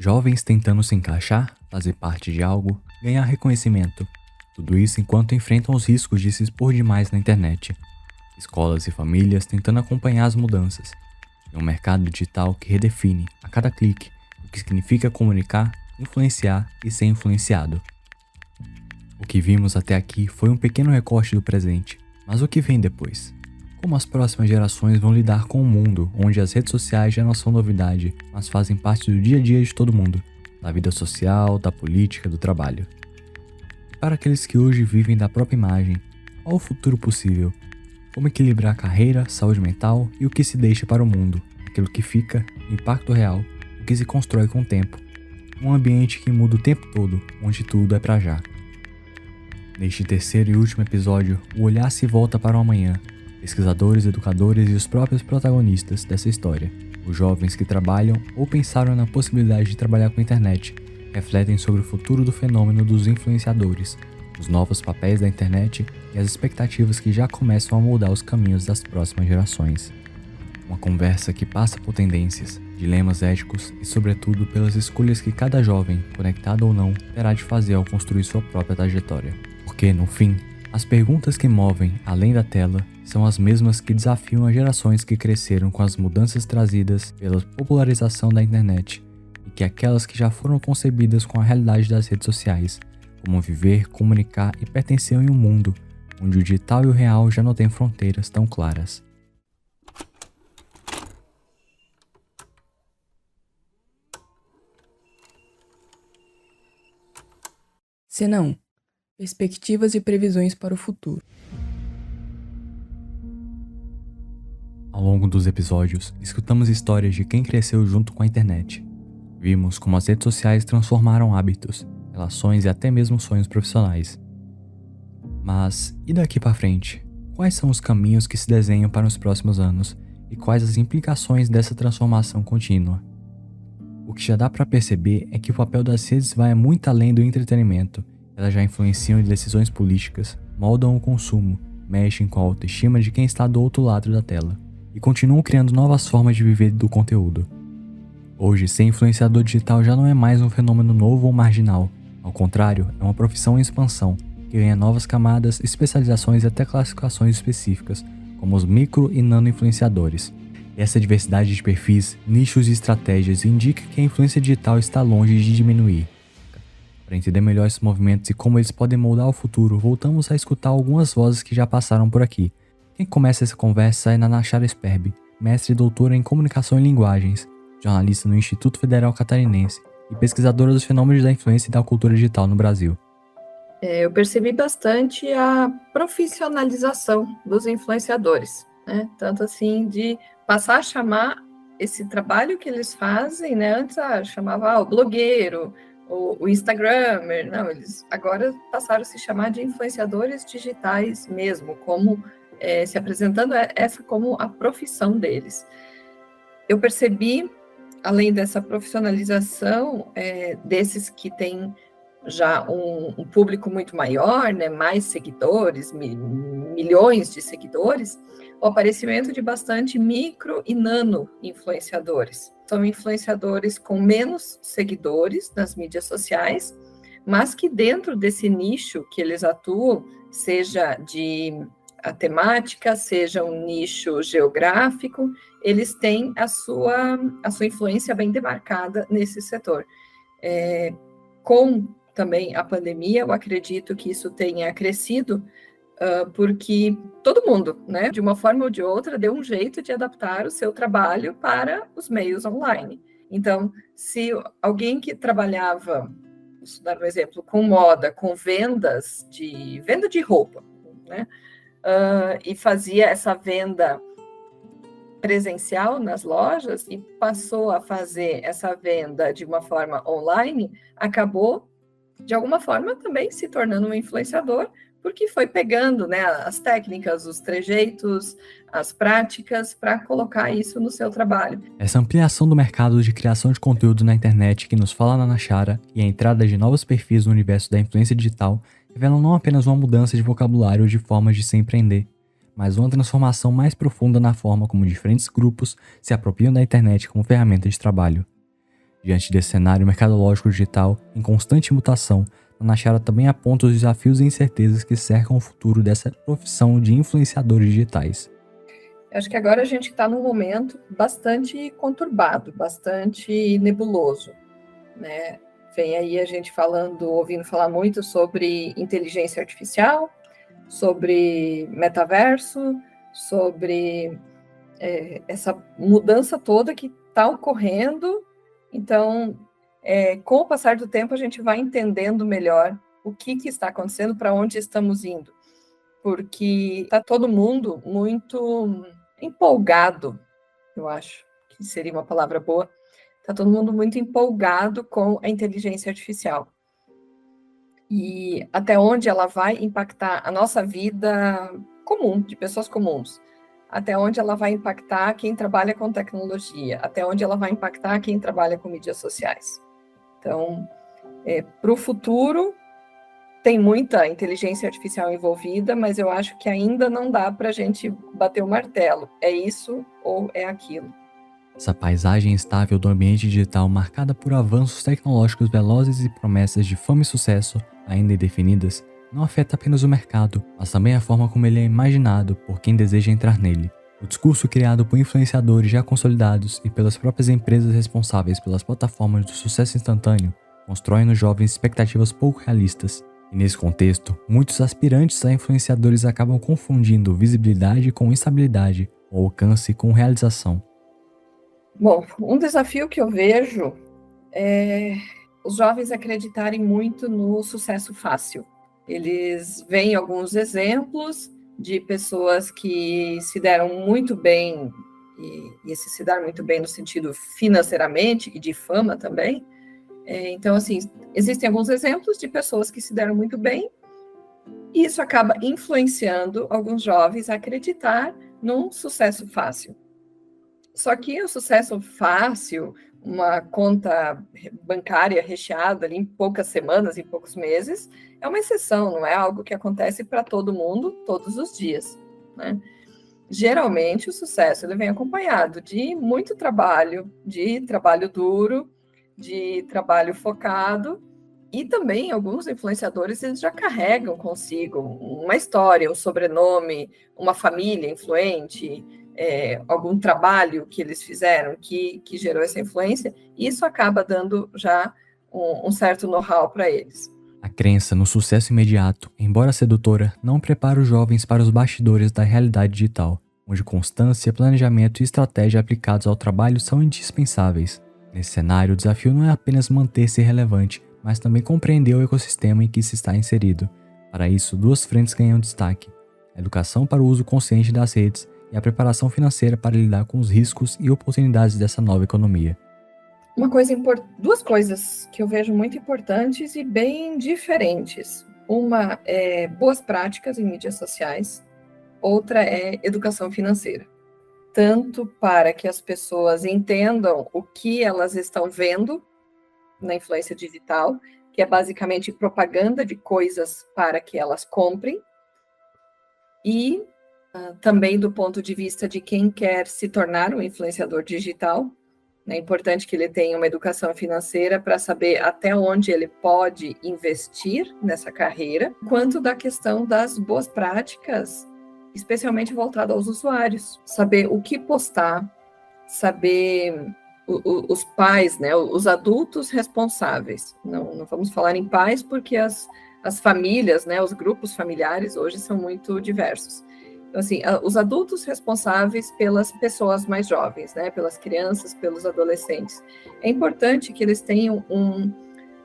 Jovens tentando se encaixar, fazer parte de algo, ganhar reconhecimento. Tudo isso enquanto enfrentam os riscos de se expor demais na internet. Escolas e famílias tentando acompanhar as mudanças. E um mercado digital que redefine, a cada clique, o que significa comunicar, influenciar e ser influenciado. O que vimos até aqui foi um pequeno recorte do presente, mas o que vem depois? Como as próximas gerações vão lidar com um mundo onde as redes sociais já não são novidade, mas fazem parte do dia a dia de todo mundo, da vida social, da política, do trabalho. E para aqueles que hoje vivem da própria imagem, qual o futuro possível? Como equilibrar a carreira, saúde mental e o que se deixa para o mundo, aquilo que fica, o impacto real, o que se constrói com o tempo. Um ambiente que muda o tempo todo, onde tudo é pra já. Neste terceiro e último episódio, o olhar se volta para o amanhã. Pesquisadores, educadores e os próprios protagonistas dessa história, os jovens que trabalham ou pensaram na possibilidade de trabalhar com a internet, refletem sobre o futuro do fenômeno dos influenciadores, os novos papéis da internet e as expectativas que já começam a moldar os caminhos das próximas gerações. Uma conversa que passa por tendências, dilemas éticos e, sobretudo, pelas escolhas que cada jovem, conectado ou não, terá de fazer ao construir sua própria trajetória. Porque, no fim, as perguntas que movem além da tela são as mesmas que desafiam as gerações que cresceram com as mudanças trazidas pela popularização da internet e que aquelas que já foram concebidas com a realidade das redes sociais, como viver, comunicar e pertencer em um mundo onde o digital e o real já não têm fronteiras tão claras. Senão, perspectivas e previsões para o futuro. Ao longo dos episódios, escutamos histórias de quem cresceu junto com a internet. Vimos como as redes sociais transformaram hábitos, relações e até mesmo sonhos profissionais. Mas, e daqui para frente? Quais são os caminhos que se desenham para os próximos anos e quais as implicações dessa transformação contínua? O que já dá para perceber é que o papel das redes vai muito além do entretenimento. Elas já influenciam decisões políticas, moldam o consumo, mexem com a autoestima de quem está do outro lado da tela e continuam criando novas formas de viver do conteúdo. Hoje, ser influenciador digital já não é mais um fenômeno novo ou marginal. Ao contrário, é uma profissão em expansão, que ganha novas camadas, especializações e até classificações específicas, como os micro e nano influenciadores. E essa diversidade de perfis, nichos e estratégias indica que a influência digital está longe de diminuir. Para entender melhor esses movimentos e como eles podem moldar o futuro, voltamos a escutar algumas vozes que já passaram por aqui. Quem começa essa conversa é Nanachara Sperbi, mestre e doutora em Comunicação e Linguagens, jornalista no Instituto Federal Catarinense e pesquisadora dos fenômenos da influência e da cultura digital no Brasil. Eu percebi bastante a profissionalização dos influenciadores, né? Tanto assim de passar a chamar esse trabalho que eles fazem, né? Antes chamava o blogueiro, o Instagrammer, não, eles agora passaram a se chamar de influenciadores digitais mesmo, como se apresentando essa como a profissão deles. Eu percebi, além dessa profissionalização, desses que têm já um público muito maior, né, mais seguidores, milhões de seguidores, o aparecimento de bastante micro e nano influenciadores. São influenciadores com menos seguidores nas mídias sociais, mas que dentro desse nicho que eles atuam, seja a temática, seja um nicho geográfico, eles têm a sua influência bem demarcada nesse setor. Com também a pandemia, eu acredito que isso tenha crescido, porque todo mundo, né, de uma forma ou de outra, deu um jeito de adaptar o seu trabalho para os meios online. Então, se alguém que trabalhava, vou dar um exemplo, com moda, com venda de roupa, né, e fazia essa venda presencial nas lojas e passou a fazer essa venda de uma forma online, acabou, de alguma forma, também se tornando um influenciador, porque foi pegando, né, as técnicas, os trejeitos, as práticas para colocar isso no seu trabalho. Essa ampliação do mercado de criação de conteúdo na internet que nos fala Nanachara e a entrada de novos perfis no universo da influência digital revelam não apenas uma mudança de vocabulário ou de formas de se empreender, mas uma transformação mais profunda na forma como diferentes grupos se apropriam da internet como ferramenta de trabalho. Diante desse cenário mercadológico digital em constante mutação, na Nayara também aponta os desafios e incertezas que cercam o futuro dessa profissão de influenciadores digitais. Eu acho que agora a gente está num momento bastante conturbado, bastante nebuloso, né? Vem aí a gente ouvindo falar muito sobre inteligência artificial, sobre metaverso, sobre essa mudança toda que está ocorrendo. Então, com o passar do tempo, a gente vai entendendo melhor o que está acontecendo, para onde estamos indo, porque está todo mundo muito empolgado, eu acho que seria uma palavra boa, está todo mundo muito empolgado com a inteligência artificial. E até onde ela vai impactar a nossa vida comum, de pessoas comuns, até onde ela vai impactar quem trabalha com tecnologia, até onde ela vai impactar quem trabalha com mídias sociais. Então, para o futuro, tem muita inteligência artificial envolvida, mas eu acho que ainda não dá para a gente bater o martelo. É isso ou é aquilo. Essa paisagem estável do ambiente digital, marcada por avanços tecnológicos velozes e promessas de fama e sucesso ainda indefinidas, não afeta apenas o mercado, mas também a forma como ele é imaginado por quem deseja entrar nele. O discurso criado por influenciadores já consolidados e pelas próprias empresas responsáveis pelas plataformas do sucesso instantâneo constrói nos jovens expectativas pouco realistas. E nesse contexto, muitos aspirantes a influenciadores acabam confundindo visibilidade com estabilidade, ou alcance com realização. Bom, um desafio que eu vejo é os jovens acreditarem muito no sucesso fácil. Eles veem alguns exemplos de pessoas que se deram muito bem, e esse se dar muito bem no sentido financeiramente e de fama também. Então, assim, existem alguns exemplos de pessoas que se deram muito bem, e isso acaba influenciando alguns jovens a acreditar num sucesso fácil. Só que o sucesso fácil, uma conta bancária recheada ali em poucas semanas, em poucos meses, é uma exceção, não é algo que acontece para todo mundo todos os dias, né? Geralmente o sucesso ele vem acompanhado de muito trabalho, de trabalho duro, de trabalho focado, e também alguns influenciadores eles já carregam consigo uma história, um sobrenome, uma família influente, algum trabalho que eles fizeram que gerou essa influência, e isso acaba dando já um certo know-how para eles. A crença no sucesso imediato, embora sedutora, não prepara os jovens para os bastidores da realidade digital, onde constância, planejamento e estratégia aplicados ao trabalho são indispensáveis. Nesse cenário, o desafio não é apenas manter-se relevante, mas também compreender o ecossistema em que se está inserido. Para isso, duas frentes ganham destaque: a educação para o uso consciente das redes e a preparação financeira para lidar com os riscos e oportunidades dessa nova economia. Duas coisas que eu vejo muito importantes e bem diferentes. Uma é boas práticas em mídias sociais, outra é educação financeira. Tanto para que as pessoas entendam o que elas estão vendo na influência digital, que é basicamente propaganda de coisas para que elas comprem, e também do ponto de vista de quem quer se tornar um influenciador digital. É importante que ele tenha uma educação financeira para saber até onde ele pode investir nessa carreira, quanto da questão das boas práticas, especialmente voltado aos usuários. Saber o que postar, saber os pais, né, os adultos responsáveis. Não vamos falar em pais porque as famílias, né, os grupos familiares hoje são muito diversos. Então, assim, os adultos responsáveis pelas pessoas mais jovens, né, pelas crianças, pelos adolescentes. É importante que eles tenham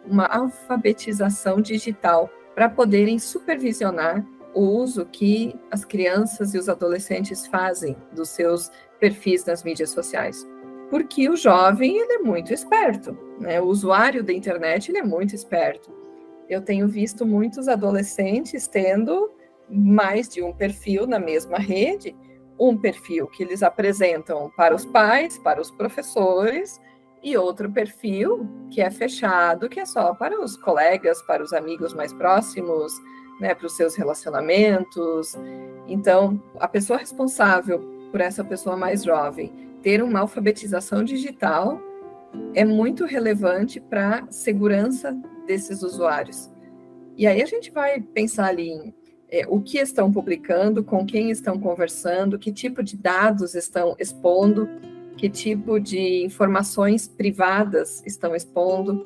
uma alfabetização digital para poderem supervisionar o uso que as crianças e os adolescentes fazem dos seus perfis nas mídias sociais. Porque o jovem, ele é muito esperto, né? O usuário da internet, ele é muito esperto. Eu tenho visto muitos adolescentes tendo mais de um perfil na mesma rede, um perfil que eles apresentam para os pais, para os professores, e outro perfil que é fechado, que é só para os colegas, para os amigos mais próximos, né, para os seus relacionamentos. Então, a pessoa responsável por essa pessoa mais jovem ter uma alfabetização digital é muito relevante para a segurança desses usuários. E aí a gente vai pensar ali em o que estão publicando, com quem estão conversando, que tipo de dados estão expondo, que tipo de informações privadas estão expondo.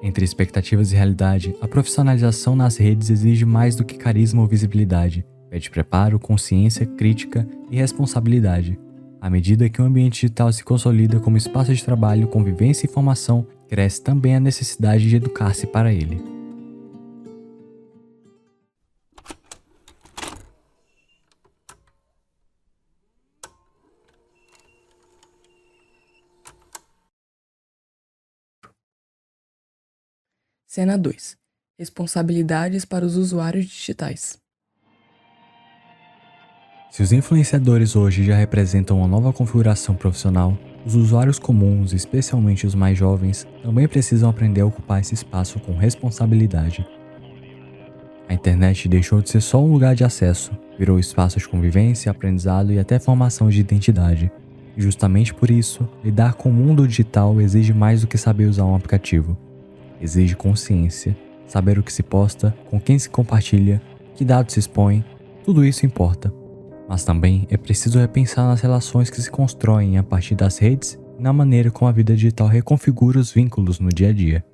Entre expectativas e realidade, a profissionalização nas redes exige mais do que carisma ou visibilidade. Pede preparo, consciência, crítica e responsabilidade. À medida que o ambiente digital se consolida como espaço de trabalho, convivência e formação, cresce também a necessidade de educar-se para ele. Cena 2. Responsabilidades para os usuários digitais. Se os influenciadores hoje já representam uma nova configuração profissional, os usuários comuns, especialmente os mais jovens, também precisam aprender a ocupar esse espaço com responsabilidade. A internet deixou de ser só um lugar de acesso, virou espaço de convivência, aprendizado e até formação de identidade. E justamente por isso, lidar com o mundo digital exige mais do que saber usar um aplicativo. Exige consciência, saber o que se posta, com quem se compartilha, que dados se expõem, tudo isso importa. Mas também é preciso repensar nas relações que se constroem a partir das redes e na maneira como a vida digital reconfigura os vínculos no dia a dia.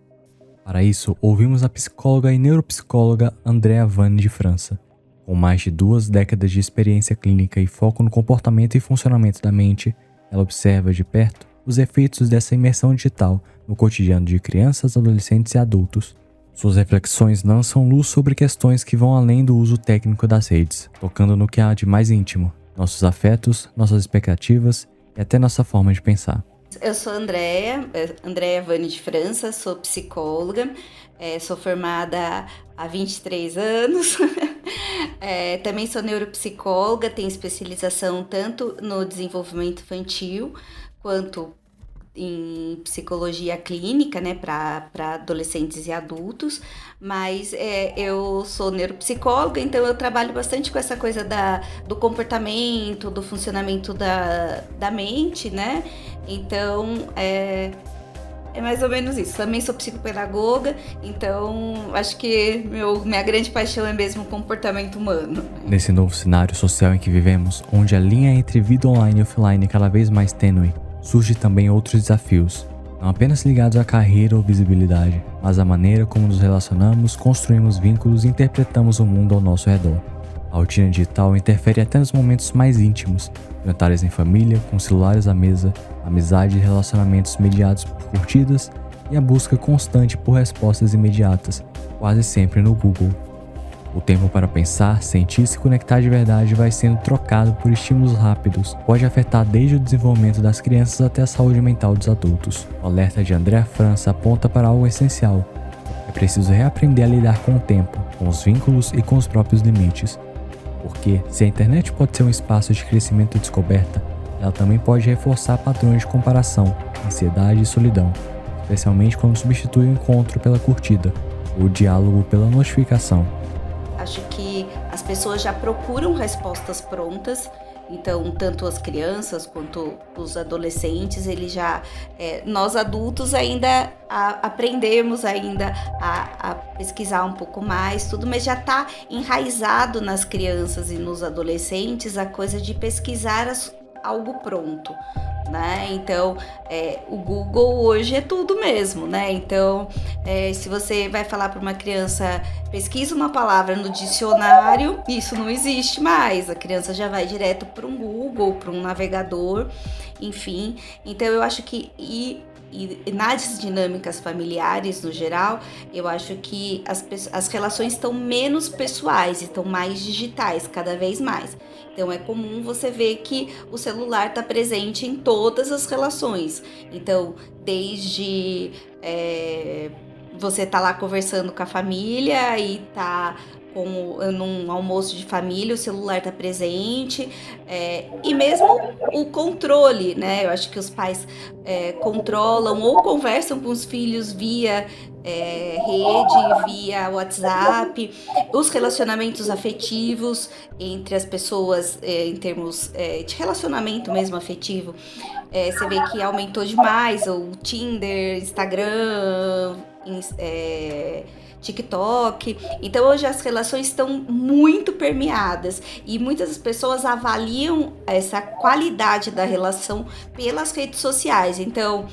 Para isso, ouvimos a psicóloga e neuropsicóloga Andrea Vane de França. Com mais de 2 décadas de experiência clínica e foco no comportamento e funcionamento da mente, ela observa de perto os efeitos dessa imersão digital no cotidiano de crianças, adolescentes e adultos. Suas reflexões lançam luz sobre questões que vão além do uso técnico das redes, tocando no que há de mais íntimo, nossos afetos, nossas expectativas e até nossa forma de pensar. Eu sou Andrea Vane de França, sou psicóloga, sou formada há 23 anos, também sou neuropsicóloga, tenho especialização tanto no desenvolvimento infantil quanto em psicologia clínica, né, para adolescentes e adultos, mas eu sou neuropsicóloga, então eu trabalho bastante com essa coisa do comportamento, do funcionamento da mente, né, então é mais ou menos isso. Também sou psicopedagoga, então acho que minha grande paixão é mesmo o comportamento humano. Nesse novo cenário social em que vivemos, onde a linha entre vida online e offline é cada vez mais tênue, surgem também outros desafios, não apenas ligados à carreira ou visibilidade, mas à maneira como nos relacionamos, construímos vínculos e interpretamos o mundo ao nosso redor. A rotina digital interfere até nos momentos mais íntimos, jantares em família, com celulares à mesa, amizade e relacionamentos mediados por curtidas e a busca constante por respostas imediatas, quase sempre no Google. O tempo para pensar, sentir e se conectar de verdade vai sendo trocado por estímulos rápidos. Pode afetar desde o desenvolvimento das crianças até a saúde mental dos adultos. O alerta de Andrea França aponta para algo essencial. É preciso reaprender a lidar com o tempo, com os vínculos e com os próprios limites. Porque, se a internet pode ser um espaço de crescimento e descoberta, ela também pode reforçar padrões de comparação, ansiedade e solidão, especialmente quando substitui o encontro pela curtida, ou o diálogo pela notificação. Acho que as pessoas já procuram respostas prontas, então tanto as crianças quanto os adolescentes, nós adultos ainda aprendemos ainda a pesquisar um pouco mais, tudo, mas já está enraizado nas crianças e nos adolescentes a coisa de pesquisar algo pronto, né? Então, o Google hoje é tudo mesmo, né? Então, se você vai falar para uma criança, pesquisa uma palavra no dicionário, isso não existe mais. A criança já vai direto para um Google, para um navegador, enfim. Então, eu acho que e nas dinâmicas familiares, no geral, eu acho que as relações estão menos pessoais e estão mais digitais, cada vez mais. Então, é comum você ver que o celular está presente em todas as relações. Então, desde você tá lá conversando com a família e tá num almoço de família, o celular está presente, e mesmo o controle, né? Eu acho que os pais controlam ou conversam com os filhos via rede, via WhatsApp, os relacionamentos afetivos entre as pessoas, em termos de relacionamento mesmo afetivo, você vê que aumentou demais o Tinder, Instagram, TikTok. Então hoje as relações estão muito permeadas e muitas pessoas avaliam essa qualidade da relação pelas redes sociais. Então,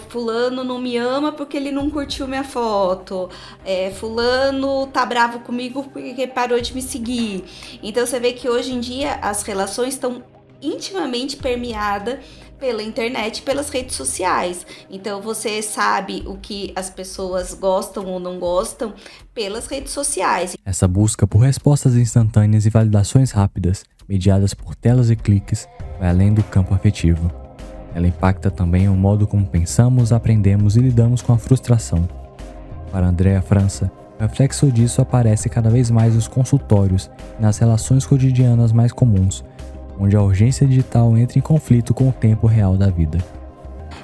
fulano não me ama porque ele não curtiu minha foto, fulano tá bravo comigo porque parou de me seguir. Então você vê que hoje em dia as relações estão intimamente permeadas pela internet, pelas redes sociais. Então você sabe o que as pessoas gostam ou não gostam pelas redes sociais. Essa busca por respostas instantâneas e validações rápidas, mediadas por telas e cliques, vai além do campo afetivo. Ela impacta também o modo como pensamos, aprendemos e lidamos com a frustração. Para Andrea França, o reflexo disso aparece cada vez mais nos consultórios e nas relações cotidianas mais comuns, onde a urgência digital entra em conflito com o tempo real da vida.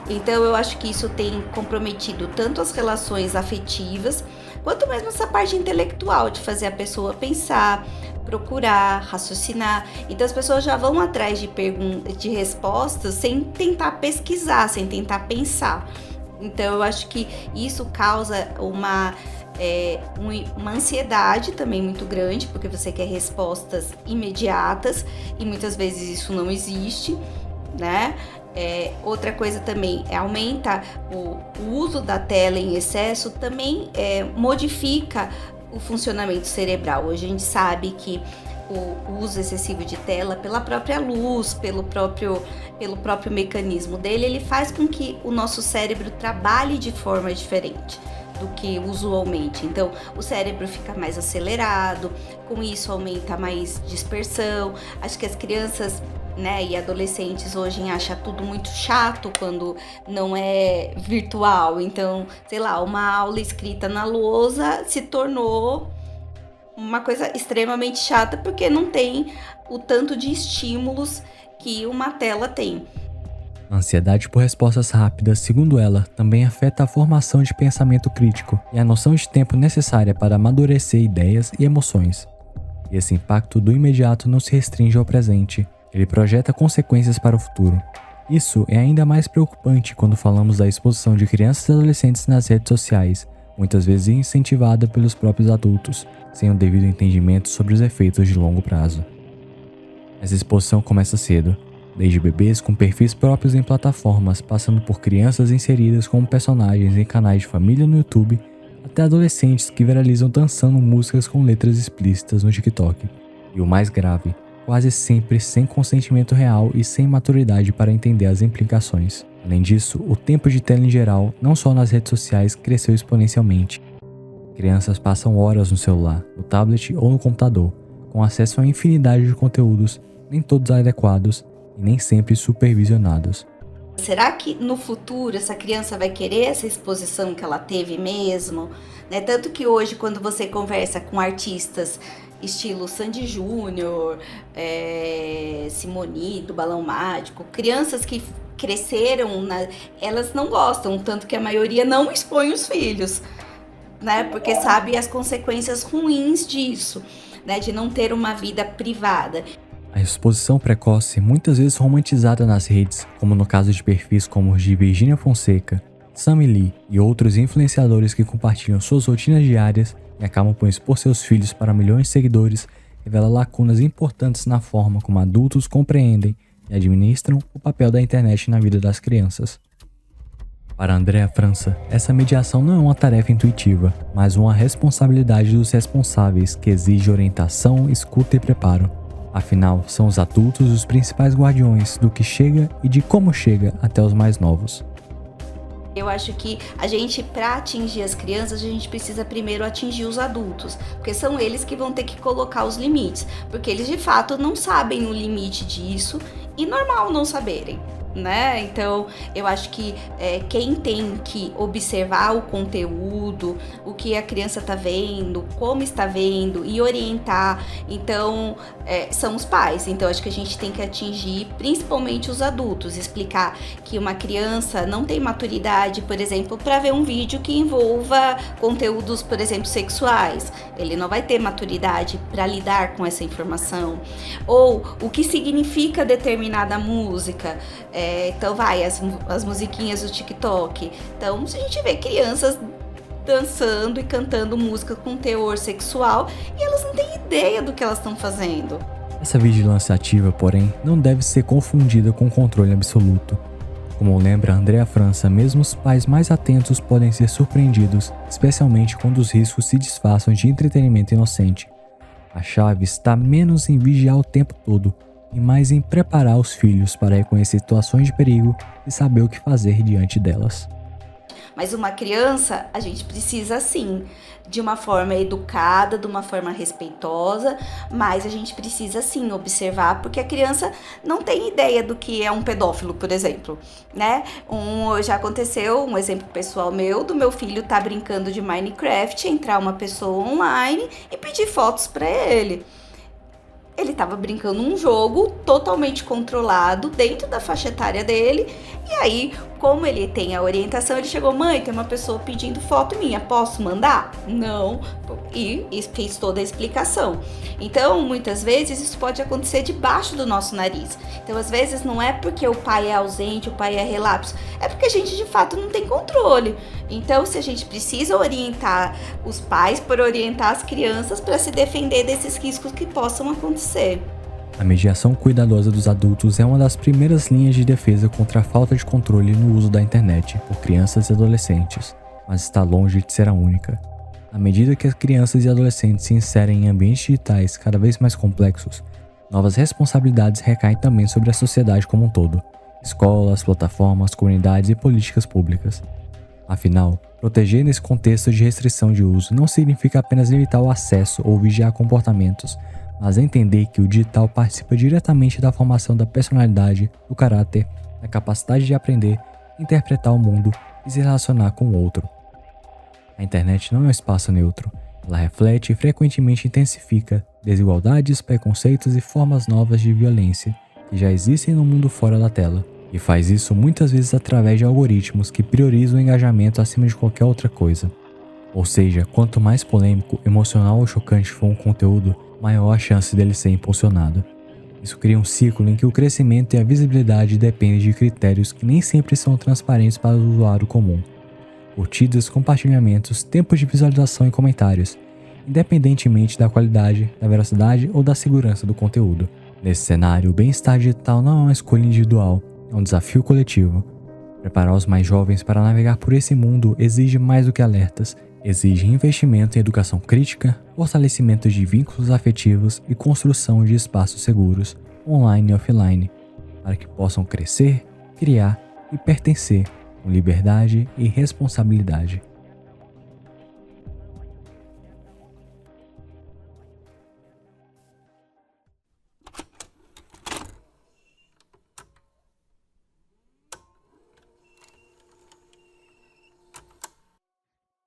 Então eu acho que isso tem comprometido tanto as relações afetivas, quanto mesmo essa parte intelectual, de fazer a pessoa pensar, procurar, raciocinar. Então as pessoas já vão atrás de respostas sem tentar pesquisar, sem tentar pensar. Então eu acho que isso causa uma ansiedade também muito grande, porque você quer respostas imediatas e muitas vezes isso não existe, né? Outra coisa também aumenta o uso da tela em excesso, também modifica o funcionamento cerebral. Hoje a gente sabe que o uso excessivo de tela, pela própria luz, pelo próprio mecanismo dele, ele faz com que o nosso cérebro trabalhe de forma diferente do que usualmente. Então, o cérebro fica mais acelerado, com isso aumenta mais dispersão. Acho que as crianças, né, e adolescentes hoje acham tudo muito chato quando não é virtual. Então, sei lá, uma aula escrita na lousa se tornou uma coisa extremamente chata porque não tem o tanto de estímulos que uma tela tem. A ansiedade por respostas rápidas, segundo ela, também afeta a formação de pensamento crítico e a noção de tempo necessária para amadurecer ideias e emoções. E esse impacto do imediato não se restringe ao presente, ele projeta consequências para o futuro. Isso é ainda mais preocupante quando falamos da exposição de crianças e adolescentes nas redes sociais, muitas vezes incentivada pelos próprios adultos, sem o devido entendimento sobre os efeitos de longo prazo. Essa exposição começa cedo, desde bebês com perfis próprios em plataformas, passando por crianças inseridas como personagens em canais de família no YouTube, até adolescentes que viralizam dançando músicas com letras explícitas no TikTok. E o mais grave, quase sempre sem consentimento real e sem maturidade para entender as implicações. Além disso, o tempo de tela em geral, não só nas redes sociais, cresceu exponencialmente. Crianças passam horas no celular, no tablet ou no computador, com acesso a infinidade de conteúdos, nem todos adequados e nem sempre supervisionados. Será que no futuro essa criança vai querer essa exposição que ela teve mesmo? Né? Tanto que hoje, quando você conversa com artistas estilo Sandy Júnior, Simone, do Balão Mágico, crianças que cresceram, elas não gostam, tanto que a maioria não expõe os filhos, né? Porque sabe as consequências ruins disso, né? De não ter uma vida privada. A exposição precoce, muitas vezes romantizada nas redes, como no caso de perfis como os de Virgínia Fonseca, Sammy Lee e outros influenciadores que compartilham suas rotinas diárias e acabam por expor seus filhos para milhões de seguidores, revela lacunas importantes na forma como adultos compreendem e administram o papel da internet na vida das crianças. Para Andrea França, essa mediação não é uma tarefa intuitiva, mas uma responsabilidade dos responsáveis que exige orientação, escuta e preparo. Afinal, são os adultos os principais guardiões do que chega e de como chega até os mais novos. Eu acho que a gente, para atingir as crianças, a gente precisa primeiro atingir os adultos, porque são eles que vão ter que colocar os limites, porque eles de fato não sabem o limite disso e normal não saberem, né? Então, eu acho que quem tem que observar o conteúdo, o que a criança está vendo, como está vendo e orientar, então, são os pais. Então, acho que a gente tem que atingir principalmente os adultos, explicar que uma criança não tem maturidade, por exemplo, para ver um vídeo que envolva conteúdos, por exemplo, sexuais. Ele não vai ter maturidade para lidar com essa informação. Ou o que significa determinada música. Então as musiquinhas do TikTok. Então, se a gente vê crianças dançando e cantando música com teor sexual e elas não têm ideia do que elas estão fazendo. Essa vigilância ativa, porém, não deve ser confundida com controle absoluto. Como lembra Andrea França, mesmo os pais mais atentos podem ser surpreendidos, especialmente quando os riscos se disfarçam de entretenimento inocente. A chave está menos em vigiar o tempo todo e mais em preparar os filhos para reconhecer situações de perigo e saber o que fazer diante delas. Mas uma criança, a gente precisa sim, de uma forma educada, de uma forma respeitosa, mas a gente precisa sim observar, porque a criança não tem ideia do que é um pedófilo, por exemplo, né? Já aconteceu um exemplo pessoal do meu filho tá brincando de Minecraft, entrar uma pessoa online e pedir fotos para ele. Ele estava brincando um jogo totalmente controlado dentro da faixa etária dele. E aí, como ele tem a orientação, ele chegou: mãe, tem uma pessoa pedindo foto minha, posso mandar? Não. E fez toda a explicação. Então, muitas vezes, isso pode acontecer debaixo do nosso nariz. Então, às vezes, não é porque o pai é ausente, o pai é relapso. É porque a gente, de fato, não tem controle. Então, se a gente precisa orientar os pais por orientar as crianças para se defender desses riscos que possam acontecer. A mediação cuidadosa dos adultos é uma das primeiras linhas de defesa contra a falta de controle no uso da internet por crianças e adolescentes, mas está longe de ser a única. À medida que as crianças e adolescentes se inserem em ambientes digitais cada vez mais complexos, novas responsabilidades recaem também sobre a sociedade como um todo: escolas, plataformas, comunidades e políticas públicas. Afinal, proteger nesse contexto de restrição de uso não significa apenas limitar o acesso ou vigiar comportamentos, mas entender que o digital participa diretamente da formação da personalidade, do caráter, da capacidade de aprender, interpretar o mundo e se relacionar com o outro. A internet não é um espaço neutro. Ela reflete e frequentemente intensifica desigualdades, preconceitos e formas novas de violência que já existem no mundo fora da tela. E faz isso muitas vezes através de algoritmos que priorizam o engajamento acima de qualquer outra coisa. Ou seja, quanto mais polêmico, emocional ou chocante for um conteúdo, maior a chance dele ser impulsionado. Isso cria um ciclo em que o crescimento e a visibilidade dependem de critérios que nem sempre são transparentes para o usuário comum. Curtidas, compartilhamentos, tempos de visualização e comentários, independentemente da qualidade, da veracidade ou da segurança do conteúdo. Nesse cenário, o bem-estar digital não é uma escolha individual, é um desafio coletivo. Preparar os mais jovens para navegar por esse mundo exige mais do que alertas, exige investimento em educação crítica, fortalecimento de vínculos afetivos e construção de espaços seguros, online e offline, para que possam crescer, criar e pertencer com liberdade e responsabilidade.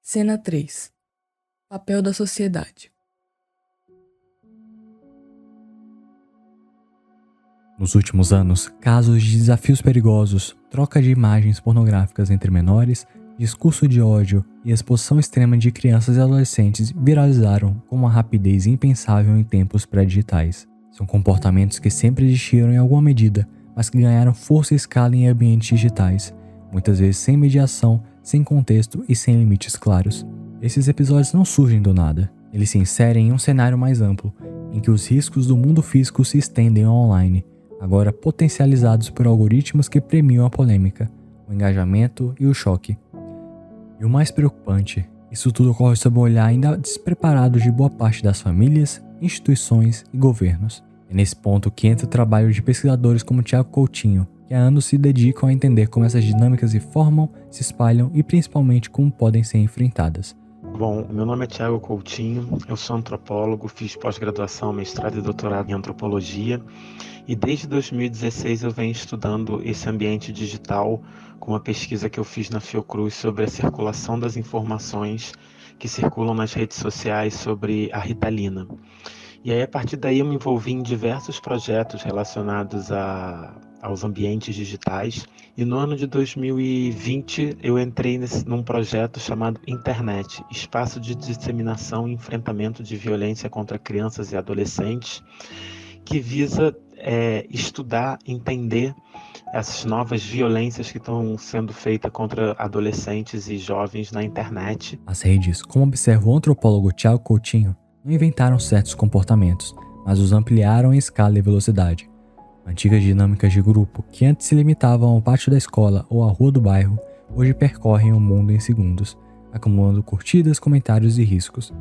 Cena 3. Papel da sociedade. Nos últimos anos, casos de desafios perigosos, troca de imagens pornográficas entre menores, discurso de ódio e exposição extrema de crianças e adolescentes viralizaram com uma rapidez impensável em tempos pré-digitais. São comportamentos que sempre existiram em alguma medida, mas que ganharam força e escala em ambientes digitais, muitas vezes sem mediação, sem contexto e sem limites claros. Esses episódios não surgem do nada. Eles se inserem em um cenário mais amplo, em que os riscos do mundo físico se estendem ao online, agora potencializados por algoritmos que premiam a polêmica, o engajamento e o choque. E o mais preocupante, isso tudo ocorre sob o olhar ainda despreparado de boa parte das famílias, instituições e governos. É nesse ponto que entra o trabalho de pesquisadores como Tiago Coutinho, que há anos se dedicam a entender como essas dinâmicas se formam, se espalham e principalmente como podem ser enfrentadas. Bom, meu nome é Thiago Coutinho, eu sou antropólogo, fiz pós-graduação, mestrado e doutorado em antropologia e desde 2016 eu venho estudando esse ambiente digital com uma pesquisa que eu fiz na Fiocruz sobre a circulação das informações que circulam nas redes sociais sobre a Ritalina. E aí, a partir daí, eu me envolvi em diversos projetos relacionados aos ambientes digitais. E no ano de 2020, eu entrei num projeto chamado Internet, Espaço de Disseminação e Enfrentamento de Violência contra Crianças e Adolescentes, que visa estudar, entender essas novas violências que estão sendo feitas contra adolescentes e jovens na internet. As redes, como observa o antropólogo Thiago Coutinho, não inventaram certos comportamentos, mas os ampliaram em escala e velocidade. Antigas dinâmicas de grupo, que antes se limitavam ao pátio da escola ou à rua do bairro, hoje percorrem o mundo em segundos, acumulando curtidas, comentários e riscos.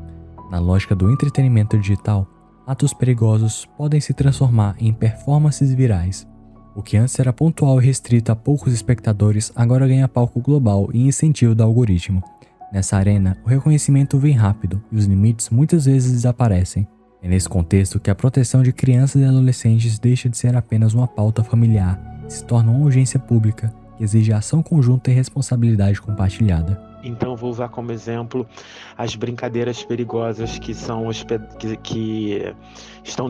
Na lógica do entretenimento digital, atos perigosos podem se transformar em performances virais. O que antes era pontual e restrito a poucos espectadores, agora ganha palco global e incentivo do algoritmo. Nessa arena, o reconhecimento vem rápido e os limites muitas vezes desaparecem. É nesse contexto que a proteção de crianças e adolescentes deixa de ser apenas uma pauta familiar e se torna uma urgência pública que exige ação conjunta e responsabilidade compartilhada. Então, vou usar como exemplo as brincadeiras perigosas que estão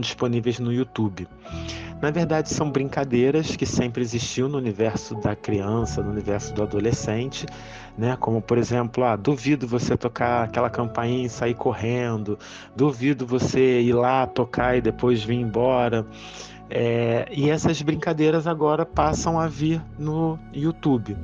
disponíveis no YouTube. Na verdade, são brincadeiras que sempre existiu no universo da criança, no universo do adolescente, né? Como, por exemplo, duvido você tocar aquela campainha e sair correndo, duvido você ir lá tocar e depois vir embora. E essas brincadeiras agora passam a vir no YouTube.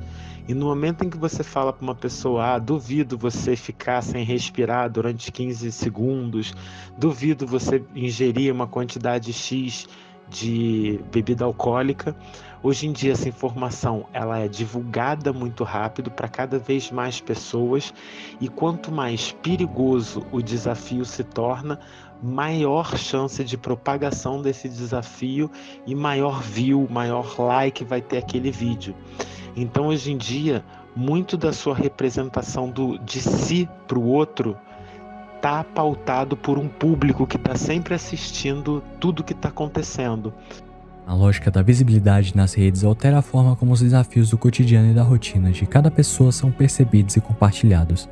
E no momento em que você fala para uma pessoa, duvido você ficar sem respirar durante 15 segundos, duvido você ingerir uma quantidade X de bebida alcoólica, hoje em dia essa informação ela é divulgada muito rápido para cada vez mais pessoas, e quanto mais perigoso o desafio se torna, maior chance de propagação desse desafio e maior view, maior like vai ter aquele vídeo. Então, hoje em dia, muito da sua representação de si para o outro está pautado por um público que está sempre assistindo tudo que está acontecendo. A lógica da visibilidade nas redes altera a forma como os desafios do cotidiano e da rotina de cada pessoa são percebidos e compartilhados.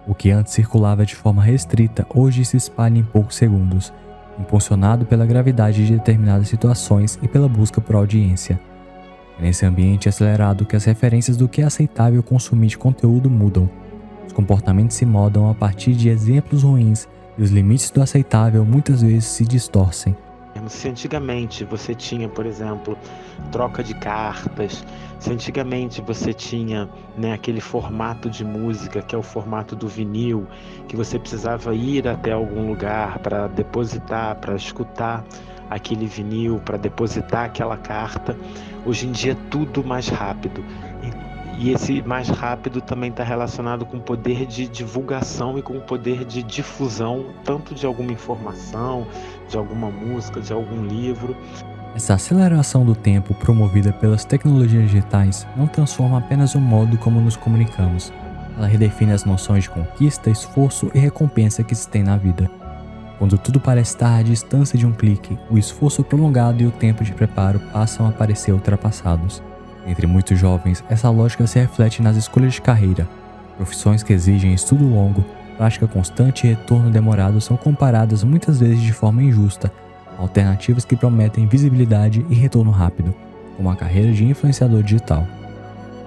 O que antes circulava de forma restrita, hoje se espalha em poucos segundos, impulsionado pela gravidade de determinadas situações e pela busca por audiência. É nesse ambiente acelerado que as referências do que é aceitável consumir de conteúdo mudam. Os comportamentos se moldam a partir de exemplos ruins e os limites do aceitável muitas vezes se distorcem. Se antigamente você tinha, por exemplo, troca de cartas, se antigamente você tinha aquele formato de música que é o formato do vinil, que você precisava ir até algum lugar para depositar, para escutar aquele vinil, para depositar aquela carta, hoje em dia é tudo mais rápido. E esse mais rápido também está relacionado com o poder de divulgação e com o poder de difusão, tanto de alguma informação, de alguma música, de algum livro. Essa aceleração do tempo promovida pelas tecnologias digitais não transforma apenas o modo como nos comunicamos. Ela redefine as noções de conquista, esforço e recompensa que se tem na vida. Quando tudo parece estar à distância de um clique, o esforço prolongado e o tempo de preparo passam a parecer ultrapassados. Entre muitos jovens, essa lógica se reflete nas escolhas de carreira. Profissões que exigem estudo longo, prática constante e retorno demorado são comparadas muitas vezes de forma injusta a alternativas que prometem visibilidade e retorno rápido, como a carreira de influenciador digital.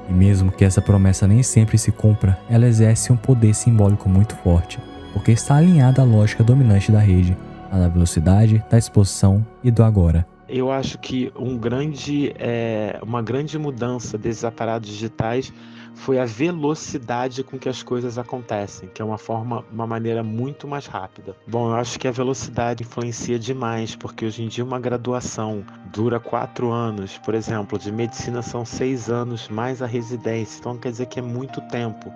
E mesmo que essa promessa nem sempre se cumpra, ela exerce um poder simbólico muito forte, porque está alinhada à lógica dominante da rede, a da velocidade, da exposição e do agora. Eu acho que uma grande mudança desses aparatos digitais foi a velocidade com que as coisas acontecem, que é uma maneira muito mais rápida. Bom, eu acho que a velocidade influencia demais, porque hoje em dia uma graduação dura 4 anos, por exemplo, de medicina são 6 anos mais a residência, então quer dizer que é muito tempo.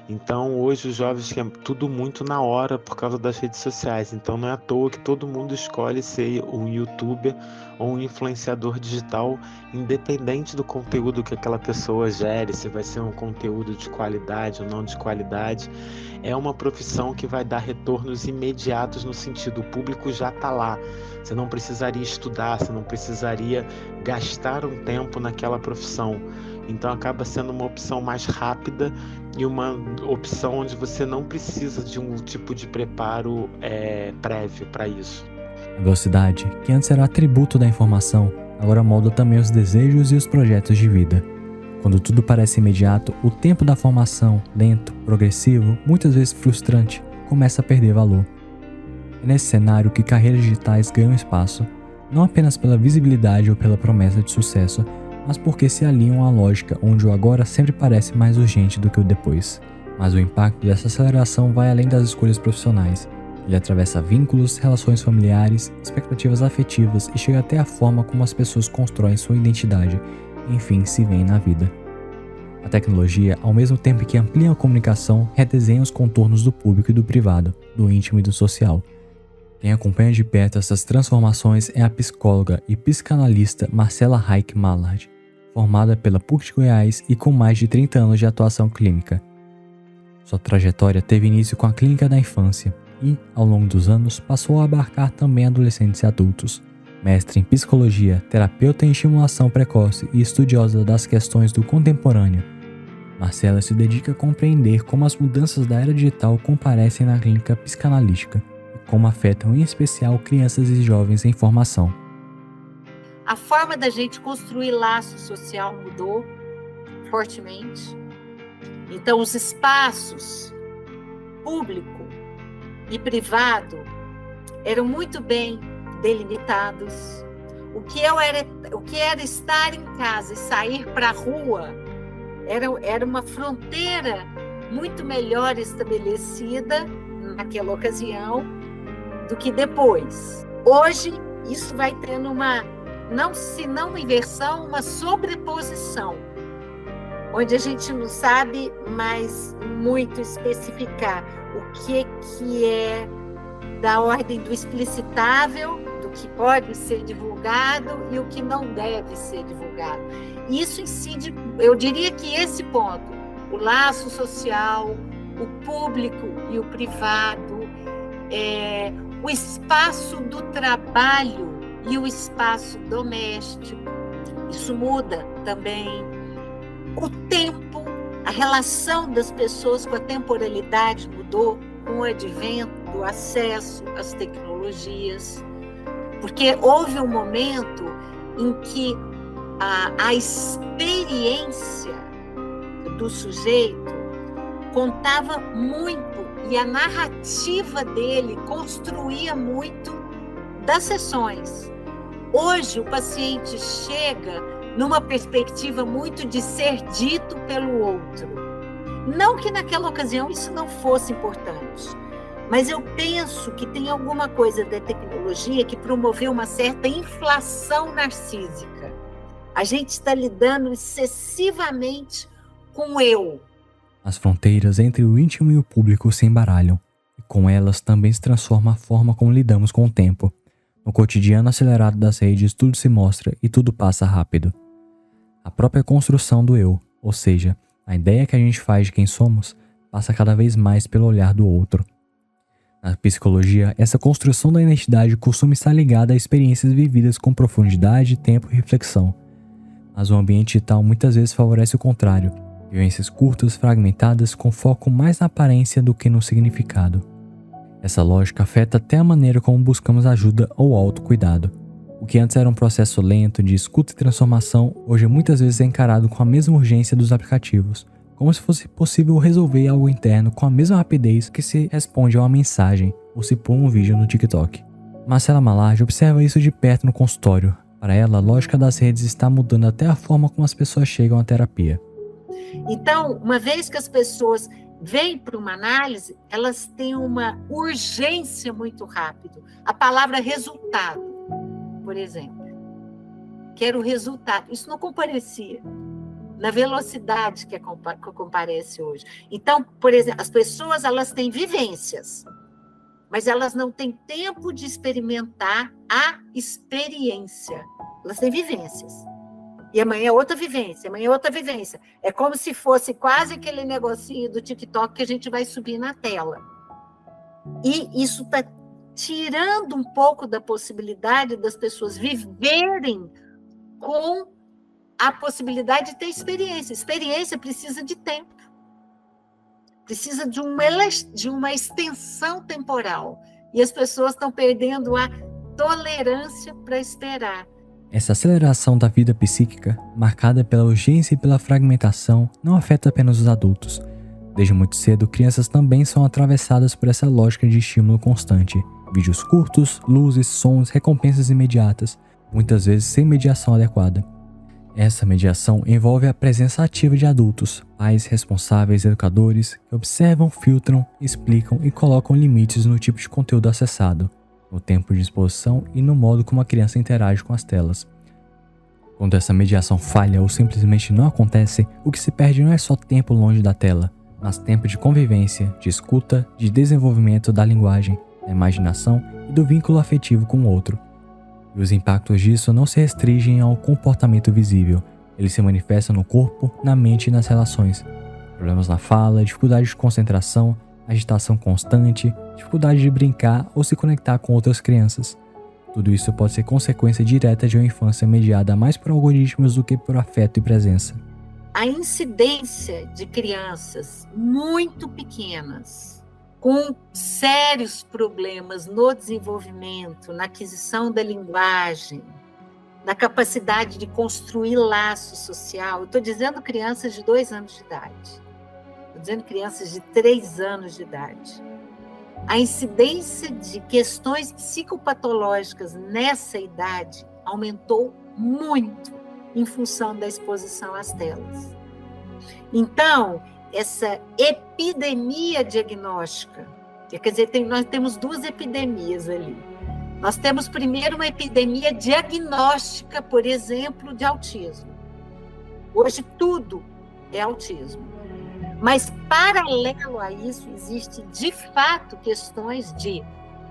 Então, hoje os jovens querem tudo muito na hora por causa das redes sociais. Então, não é à toa que todo mundo escolhe ser um youtuber ou um influenciador digital, independente do conteúdo que aquela pessoa gere, se vai ser um conteúdo de qualidade ou não de qualidade. É uma profissão que vai dar retornos imediatos, no sentido, o público já está lá. Você não precisaria estudar, você não precisaria gastar um tempo naquela profissão. Então acaba sendo uma opção mais rápida e uma opção onde você não precisa de um tipo de preparo prévio para isso. A velocidade, que antes era atributo da informação, agora molda também os desejos e os projetos de vida. Quando tudo parece imediato, o tempo da formação, lento, progressivo, muitas vezes frustrante, começa a perder valor. É nesse cenário que carreiras digitais ganham espaço, não apenas pela visibilidade ou pela promessa de sucesso, mas porque se alinham à lógica onde o agora sempre parece mais urgente do que o depois. Mas o impacto dessa aceleração vai além das escolhas profissionais. Ele atravessa vínculos, relações familiares, expectativas afetivas e chega até a forma como as pessoas constroem sua identidade e, enfim, se veem na vida. A tecnologia, ao mesmo tempo que amplia a comunicação, redesenha os contornos do público e do privado, do íntimo e do social. Quem acompanha de perto essas transformações é a psicóloga e psicanalista Marcela Reich Mallard, formada pela PUC de Goiás e com mais de 30 anos de atuação clínica. Sua trajetória teve início com a clínica da infância e, ao longo dos anos, passou a abarcar também adolescentes e adultos. Mestre em psicologia, terapeuta em estimulação precoce e estudiosa das questões do contemporâneo, Marcela se dedica a compreender como as mudanças da era digital comparecem na clínica psicanalítica e como afetam em especial crianças e jovens em formação. A forma da gente construir laço social mudou fortemente. Então, os espaços público e privado eram muito bem delimitados. O que era estar em casa e sair para a rua era uma fronteira muito melhor estabelecida naquela ocasião do que depois. Hoje, isso vai tendo se não uma inversão, uma sobreposição, onde a gente não sabe mais muito especificar o que é da ordem do explicitável, do que pode ser divulgado e o que não deve ser divulgado. Isso incide, eu diria que esse ponto, o laço social, o público e o privado, o espaço do trabalho e o espaço doméstico, isso muda também. O tempo, a relação das pessoas com a temporalidade mudou com o advento do acesso às tecnologias, porque houve um momento em que a experiência do sujeito contava muito e a narrativa dele construía muito das sessões. Hoje, o paciente chega numa perspectiva muito de ser dito pelo outro. Não que naquela ocasião isso não fosse importante, mas eu penso que tem alguma coisa da tecnologia que promoveu uma certa inflação narcísica. A gente está lidando excessivamente com o eu. As fronteiras entre o íntimo e o público se embaralham, e com elas também se transforma a forma como lidamos com o tempo. No cotidiano acelerado das redes, tudo se mostra e tudo passa rápido. A própria construção do eu, ou seja, a ideia que a gente faz de quem somos, passa cada vez mais pelo olhar do outro. Na psicologia, essa construção da identidade costuma estar ligada a experiências vividas com profundidade, tempo e reflexão. Mas o ambiente digital muitas vezes favorece o contrário, vivências curtas, fragmentadas, com foco mais na aparência do que no significado. Essa lógica afeta até a maneira como buscamos ajuda ou autocuidado. O que antes era um processo lento de escuta e transformação, hoje muitas vezes é encarado com a mesma urgência dos aplicativos, como se fosse possível resolver algo interno com a mesma rapidez que se responde a uma mensagem ou se pôr um vídeo no TikTok. Marcela Mallard observa isso de perto no consultório. Para ela, a lógica das redes está mudando até a forma como as pessoas chegam à terapia. Então, uma vez que as pessoas vêm para uma análise, elas têm uma urgência muito rápida. A palavra resultado, por exemplo. Quero resultado. Isso não comparecia na velocidade que comparece hoje. Então, por exemplo, as pessoas elas têm vivências, mas elas não têm tempo de experimentar a experiência. Elas têm vivências. E amanhã é outra vivência, amanhã é outra vivência. É como se fosse quase aquele negocinho do TikTok que a gente vai subir na tela. E isso está tirando um pouco da possibilidade das pessoas viverem com a possibilidade de ter experiência. Experiência precisa de tempo. Precisa de uma extensão temporal. E as pessoas estão perdendo a tolerância para esperar. Essa aceleração da vida psíquica, marcada pela urgência e pela fragmentação, não afeta apenas os adultos. Desde muito cedo, crianças também são atravessadas por essa lógica de estímulo constante. Vídeos curtos, luzes, sons, recompensas imediatas, muitas vezes sem mediação adequada. Essa mediação envolve a presença ativa de adultos, pais responsáveis, educadores, que observam, filtram, explicam e colocam limites no tipo de conteúdo acessado, no tempo de exposição e no modo como a criança interage com as telas. Quando essa mediação falha ou simplesmente não acontece, o que se perde não é só tempo longe da tela, mas tempo de convivência, de escuta, de desenvolvimento da linguagem, da imaginação e do vínculo afetivo com o outro. E os impactos disso não se restringem ao comportamento visível, eles se manifestam no corpo, na mente e nas relações. Problemas na fala, dificuldade de concentração, agitação constante, dificuldade de brincar ou se conectar com outras crianças. Tudo isso pode ser consequência direta de uma infância mediada mais por algoritmos do que por afeto e presença. A incidência de crianças muito pequenas, com sérios problemas no desenvolvimento, na aquisição da linguagem, na capacidade de construir laço social. Eu estou dizendo crianças de 2 anos de idade. Estou dizendo crianças de 3 anos de idade. A incidência de questões psicopatológicas nessa idade aumentou muito em função da exposição às telas. Então, essa epidemia diagnóstica, quer dizer, nós temos 2 epidemias ali. Nós temos primeiro uma epidemia diagnóstica, por exemplo, de autismo. Hoje tudo é autismo. Mas, paralelo a isso, existe, de fato, questões de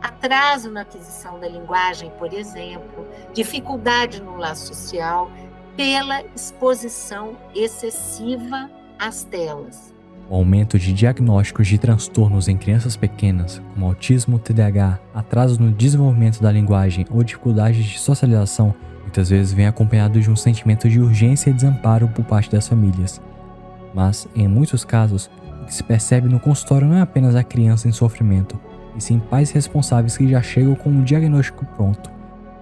atraso na aquisição da linguagem, por exemplo, dificuldade no laço social, pela exposição excessiva às telas. O aumento de diagnósticos de transtornos em crianças pequenas, como autismo, TDAH, atraso no desenvolvimento da linguagem ou dificuldades de socialização, muitas vezes vem acompanhado de um sentimento de urgência e desamparo por parte das famílias. Mas, em muitos casos, o que se percebe no consultório não é apenas a criança em sofrimento, e sim pais responsáveis que já chegam com um diagnóstico pronto,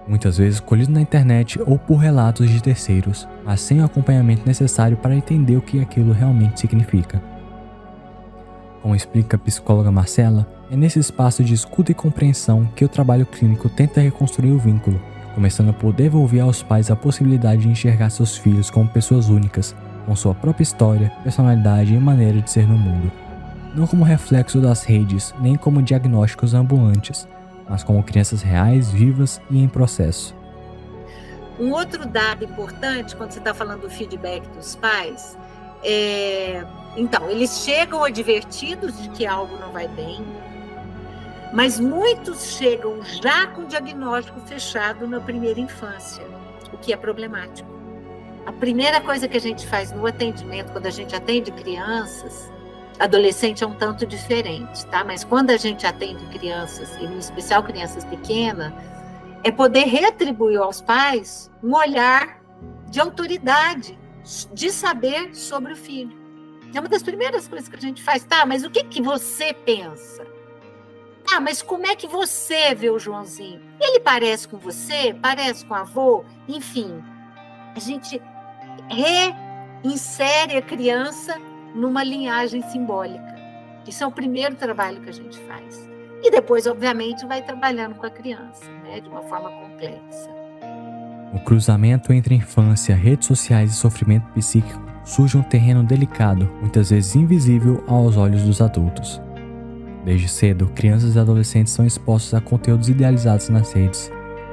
muitas vezes colhido na internet ou por relatos de terceiros, mas sem o acompanhamento necessário para entender o que aquilo realmente significa. Como explica a psicóloga Marcela, é nesse espaço de escuta e compreensão que o trabalho clínico tenta reconstruir o vínculo, começando por devolver aos pais a possibilidade de enxergar seus filhos como pessoas únicas, com sua própria história, personalidade e maneira de ser no mundo. Não como reflexo das redes, nem como diagnósticos ambulantes, mas como crianças reais, vivas e em processo. Um outro dado importante, quando você está falando do feedback dos pais, então, eles chegam advertidos de que algo não vai bem, mas muitos chegam já com o diagnóstico fechado na primeira infância, o que é problemático. A primeira coisa que a gente faz no atendimento, quando a gente atende crianças, adolescente é um tanto diferente, tá? Mas quando a gente atende crianças, e em especial crianças pequenas, é poder retribuir aos pais um olhar de autoridade, de saber sobre o filho. É uma das primeiras coisas que a gente faz. Tá, mas o que você pensa? Ah, mas como é que você vê o Joãozinho? Ele parece com você? Parece com o avô? Enfim, a gente reinsere a criança numa linhagem simbólica. Isso é o primeiro trabalho que a gente faz. E depois, obviamente, vai trabalhando com a criança, né, de uma forma complexa. O cruzamento entre infância, redes sociais e sofrimento psíquico surge um terreno delicado, muitas vezes invisível aos olhos dos adultos. Desde cedo, crianças e adolescentes são expostos a conteúdos idealizados nas redes.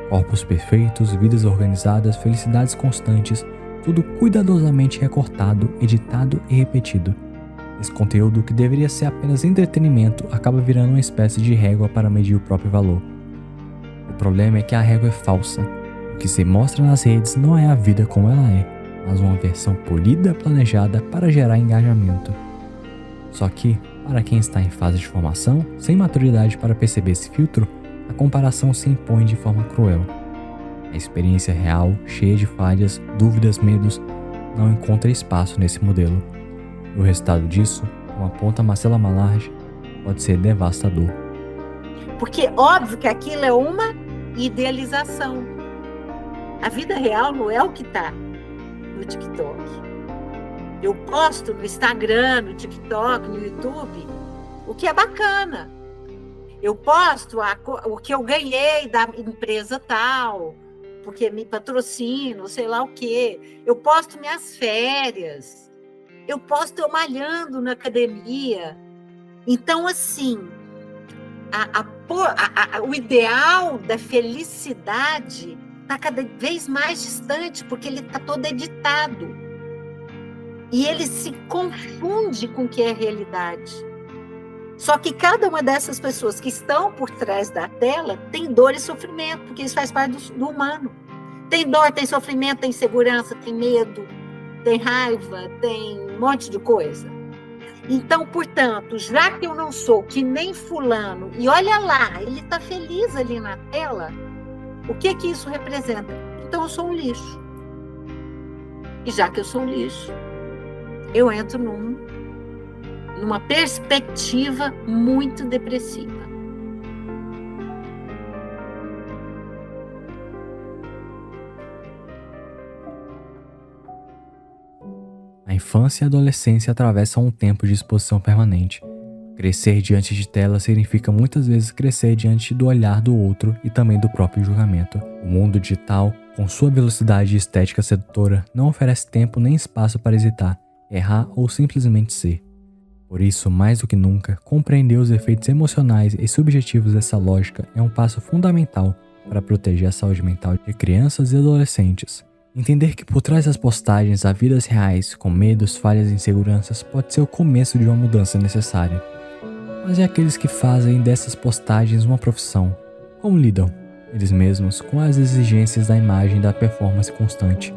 Corpos perfeitos, vidas organizadas, felicidades constantes, tudo cuidadosamente recortado, editado e repetido. Esse conteúdo, que deveria ser apenas entretenimento, acaba virando uma espécie de régua para medir o próprio valor. O problema é que a régua é falsa. O que se mostra nas redes não é a vida como ela é, mas uma versão polida, planejada para gerar engajamento. Só que, para quem está em fase de formação, sem maturidade para perceber esse filtro, a comparação se impõe de forma cruel. A experiência real, cheia de falhas, dúvidas, medos, não encontra espaço nesse modelo. E o resultado disso, como aponta Marcela Malarge, pode ser devastador. Porque óbvio que aquilo é uma idealização. A vida real não é o que está no TikTok. Eu posto no Instagram, no TikTok, no YouTube, o que é bacana. Eu posto o que eu ganhei da empresa tal, porque me patrocino, sei lá o quê. Eu posto minhas férias. Eu posto eu malhando na academia. Então, assim, o ideal da felicidade está cada vez mais distante, porque ele está todo editado. E ele se confunde com o que é realidade. Só que cada uma dessas pessoas que estão por trás da tela tem dor e sofrimento, porque isso faz parte do humano. Tem dor, tem sofrimento, tem insegurança, tem medo, tem raiva, tem um monte de coisa. Então, portanto, já que eu não sou que nem fulano, e olha lá, ele está feliz ali na tela, o que isso representa? Então, eu sou um lixo. E já que eu sou um lixo, eu entro numa perspectiva muito depressiva. A infância e a adolescência atravessam um tempo de exposição permanente. Crescer diante de telas significa muitas vezes crescer diante do olhar do outro e também do próprio julgamento. O mundo digital, com sua velocidade e estética sedutora, não oferece tempo nem espaço para hesitar, errar ou simplesmente ser. Por isso, mais do que nunca, compreender os efeitos emocionais e subjetivos dessa lógica é um passo fundamental para proteger a saúde mental de crianças e adolescentes. Entender que por trás das postagens há vidas reais, com medos, falhas e inseguranças, pode ser o começo de uma mudança necessária. Mas e aqueles que fazem dessas postagens uma profissão? Como lidam, eles mesmos, com as exigências da imagem e da performance constante?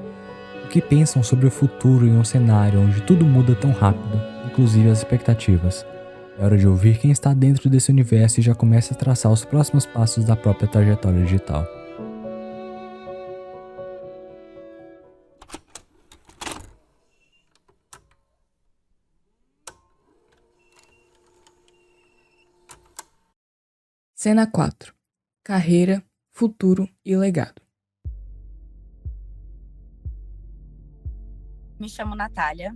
O que pensam sobre o futuro em um cenário onde tudo muda tão rápido, inclusive as expectativas? É hora de ouvir quem está dentro desse universo e já começa a traçar os próximos passos da própria trajetória digital. Cena 4. Carreira, futuro e legado. Me chamo Natália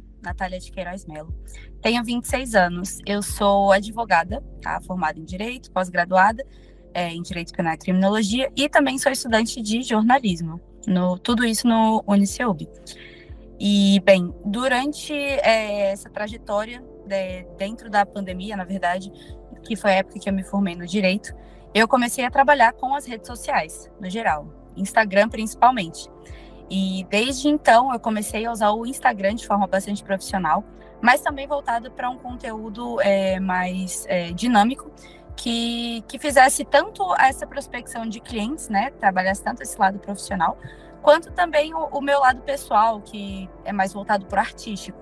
de Queiroz Melo. Tenho 26 anos. Eu sou advogada, tá? Formada em Direito, pós-graduada em Direito Penal e Criminologia e também sou estudante de jornalismo. Tudo isso no Uniceub. E, bem, durante essa trajetória, dentro da pandemia, na verdade, que foi a época que eu me formei no Direito, eu comecei a trabalhar com as redes sociais, no geral, Instagram principalmente. E desde então eu comecei a usar o Instagram de forma bastante profissional, mas também voltado para um conteúdo mais dinâmico, que fizesse tanto essa prospecção de clientes, né, trabalhasse tanto esse lado profissional, quanto também o meu lado pessoal, que é mais voltado para o artístico.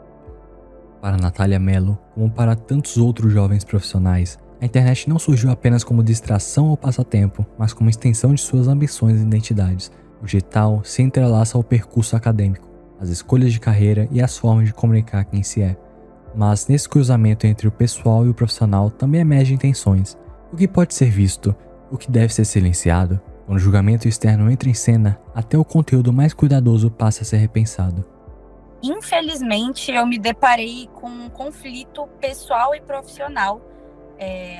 Para Natália Melo, como para tantos outros jovens profissionais, a internet não surgiu apenas como distração ou passatempo, mas como extensão de suas ambições e identidades. O digital se entrelaça ao percurso acadêmico, às escolhas de carreira e às formas de comunicar quem se é. Mas nesse cruzamento entre o pessoal e o profissional também emergem tensões. O que pode ser visto, o que deve ser silenciado. Quando o julgamento externo entra em cena, até o conteúdo mais cuidadoso passa a ser repensado. Infelizmente, eu me deparei com um conflito pessoal e profissional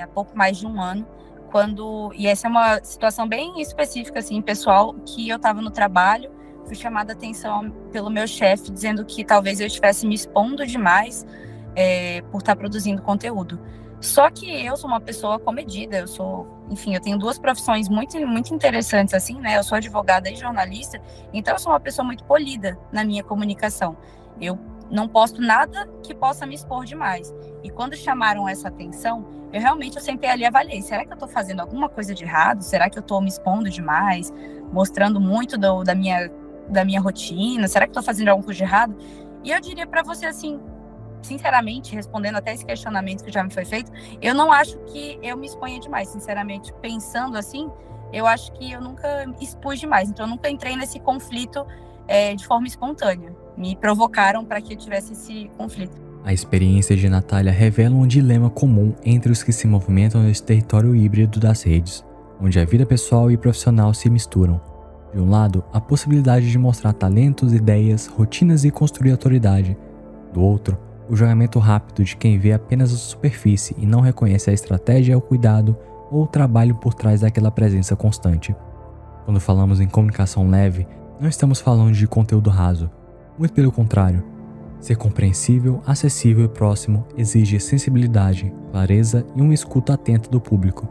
há pouco mais de um ano, e essa é uma situação bem específica, assim, pessoal, que eu estava no trabalho, fui chamada a atenção pelo meu chefe, dizendo que talvez eu estivesse me expondo demais por estar produzindo conteúdo. Só que eu sou uma pessoa comedida, eu tenho duas profissões muito, muito interessantes, assim, né? Eu sou advogada e jornalista, então eu sou uma pessoa muito polida na minha comunicação. Eu não posto nada que possa me expor demais. E quando chamaram essa atenção, eu sentei ali e avaliei, será que eu tô fazendo alguma coisa de errado? Será que eu tô me expondo demais? Mostrando muito da minha rotina? Será que eu tô fazendo alguma coisa de errado? E eu diria para você, assim, sinceramente, respondendo até esse questionamento que já me foi feito, eu não acho que eu me exponha demais. Sinceramente, pensando assim, eu acho que eu nunca expus demais. Então, eu nunca entrei nesse conflito de forma espontânea. Me provocaram para que eu tivesse esse conflito. A experiência de Natália revela um dilema comum entre os que se movimentam nesse território híbrido das redes, onde a vida pessoal e profissional se misturam. De um lado, a possibilidade de mostrar talentos, ideias, rotinas e construir autoridade. Do outro, o julgamento rápido de quem vê apenas a superfície e não reconhece a estratégia, o cuidado ou o trabalho por trás daquela presença constante. Quando falamos em comunicação leve, não estamos falando de conteúdo raso. Muito pelo contrário. Ser compreensível, acessível e próximo exige sensibilidade, clareza e uma escuta atenta do público.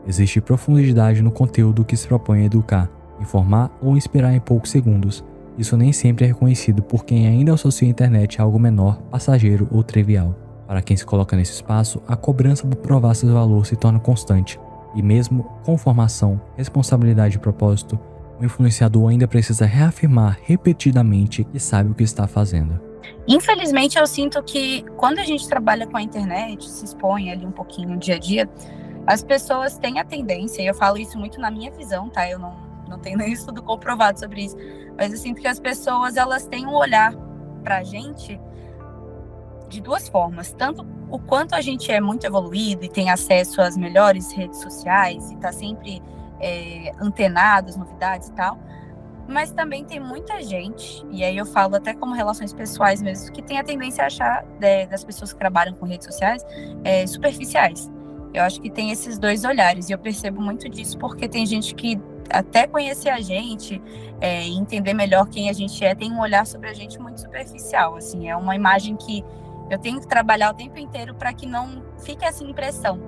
Existe profundidade no conteúdo que se propõe a educar, informar ou inspirar em poucos segundos. Isso nem sempre é reconhecido por quem ainda associa a internet a algo menor, passageiro ou trivial. Para quem se coloca nesse espaço, a cobrança por provar seu valor se torna constante. E mesmo com formação, responsabilidade e propósito, o influenciador ainda precisa reafirmar repetidamente que sabe o que está fazendo. Infelizmente, eu sinto que quando a gente trabalha com a internet, se expõe ali um pouquinho no dia a dia, as pessoas têm a tendência, e eu falo isso muito na minha visão, tá? Eu não tenho nem estudo comprovado sobre isso, mas eu sinto que as pessoas, elas têm um olhar pra gente de duas formas. Tanto o quanto a gente é muito evoluído e tem acesso às melhores redes sociais e tá sempre antenado às novidades e tal, mas também tem muita gente, e aí eu falo até como relações pessoais mesmo, que tem a tendência a achar das pessoas que trabalham com redes sociais superficiais. Eu acho que tem esses dois olhares, e eu percebo muito disso porque tem gente que até conhecer a gente e entender melhor quem a gente tem um olhar sobre a gente muito superficial, assim, é uma imagem que eu tenho que trabalhar o tempo inteiro para que não fique essa impressão.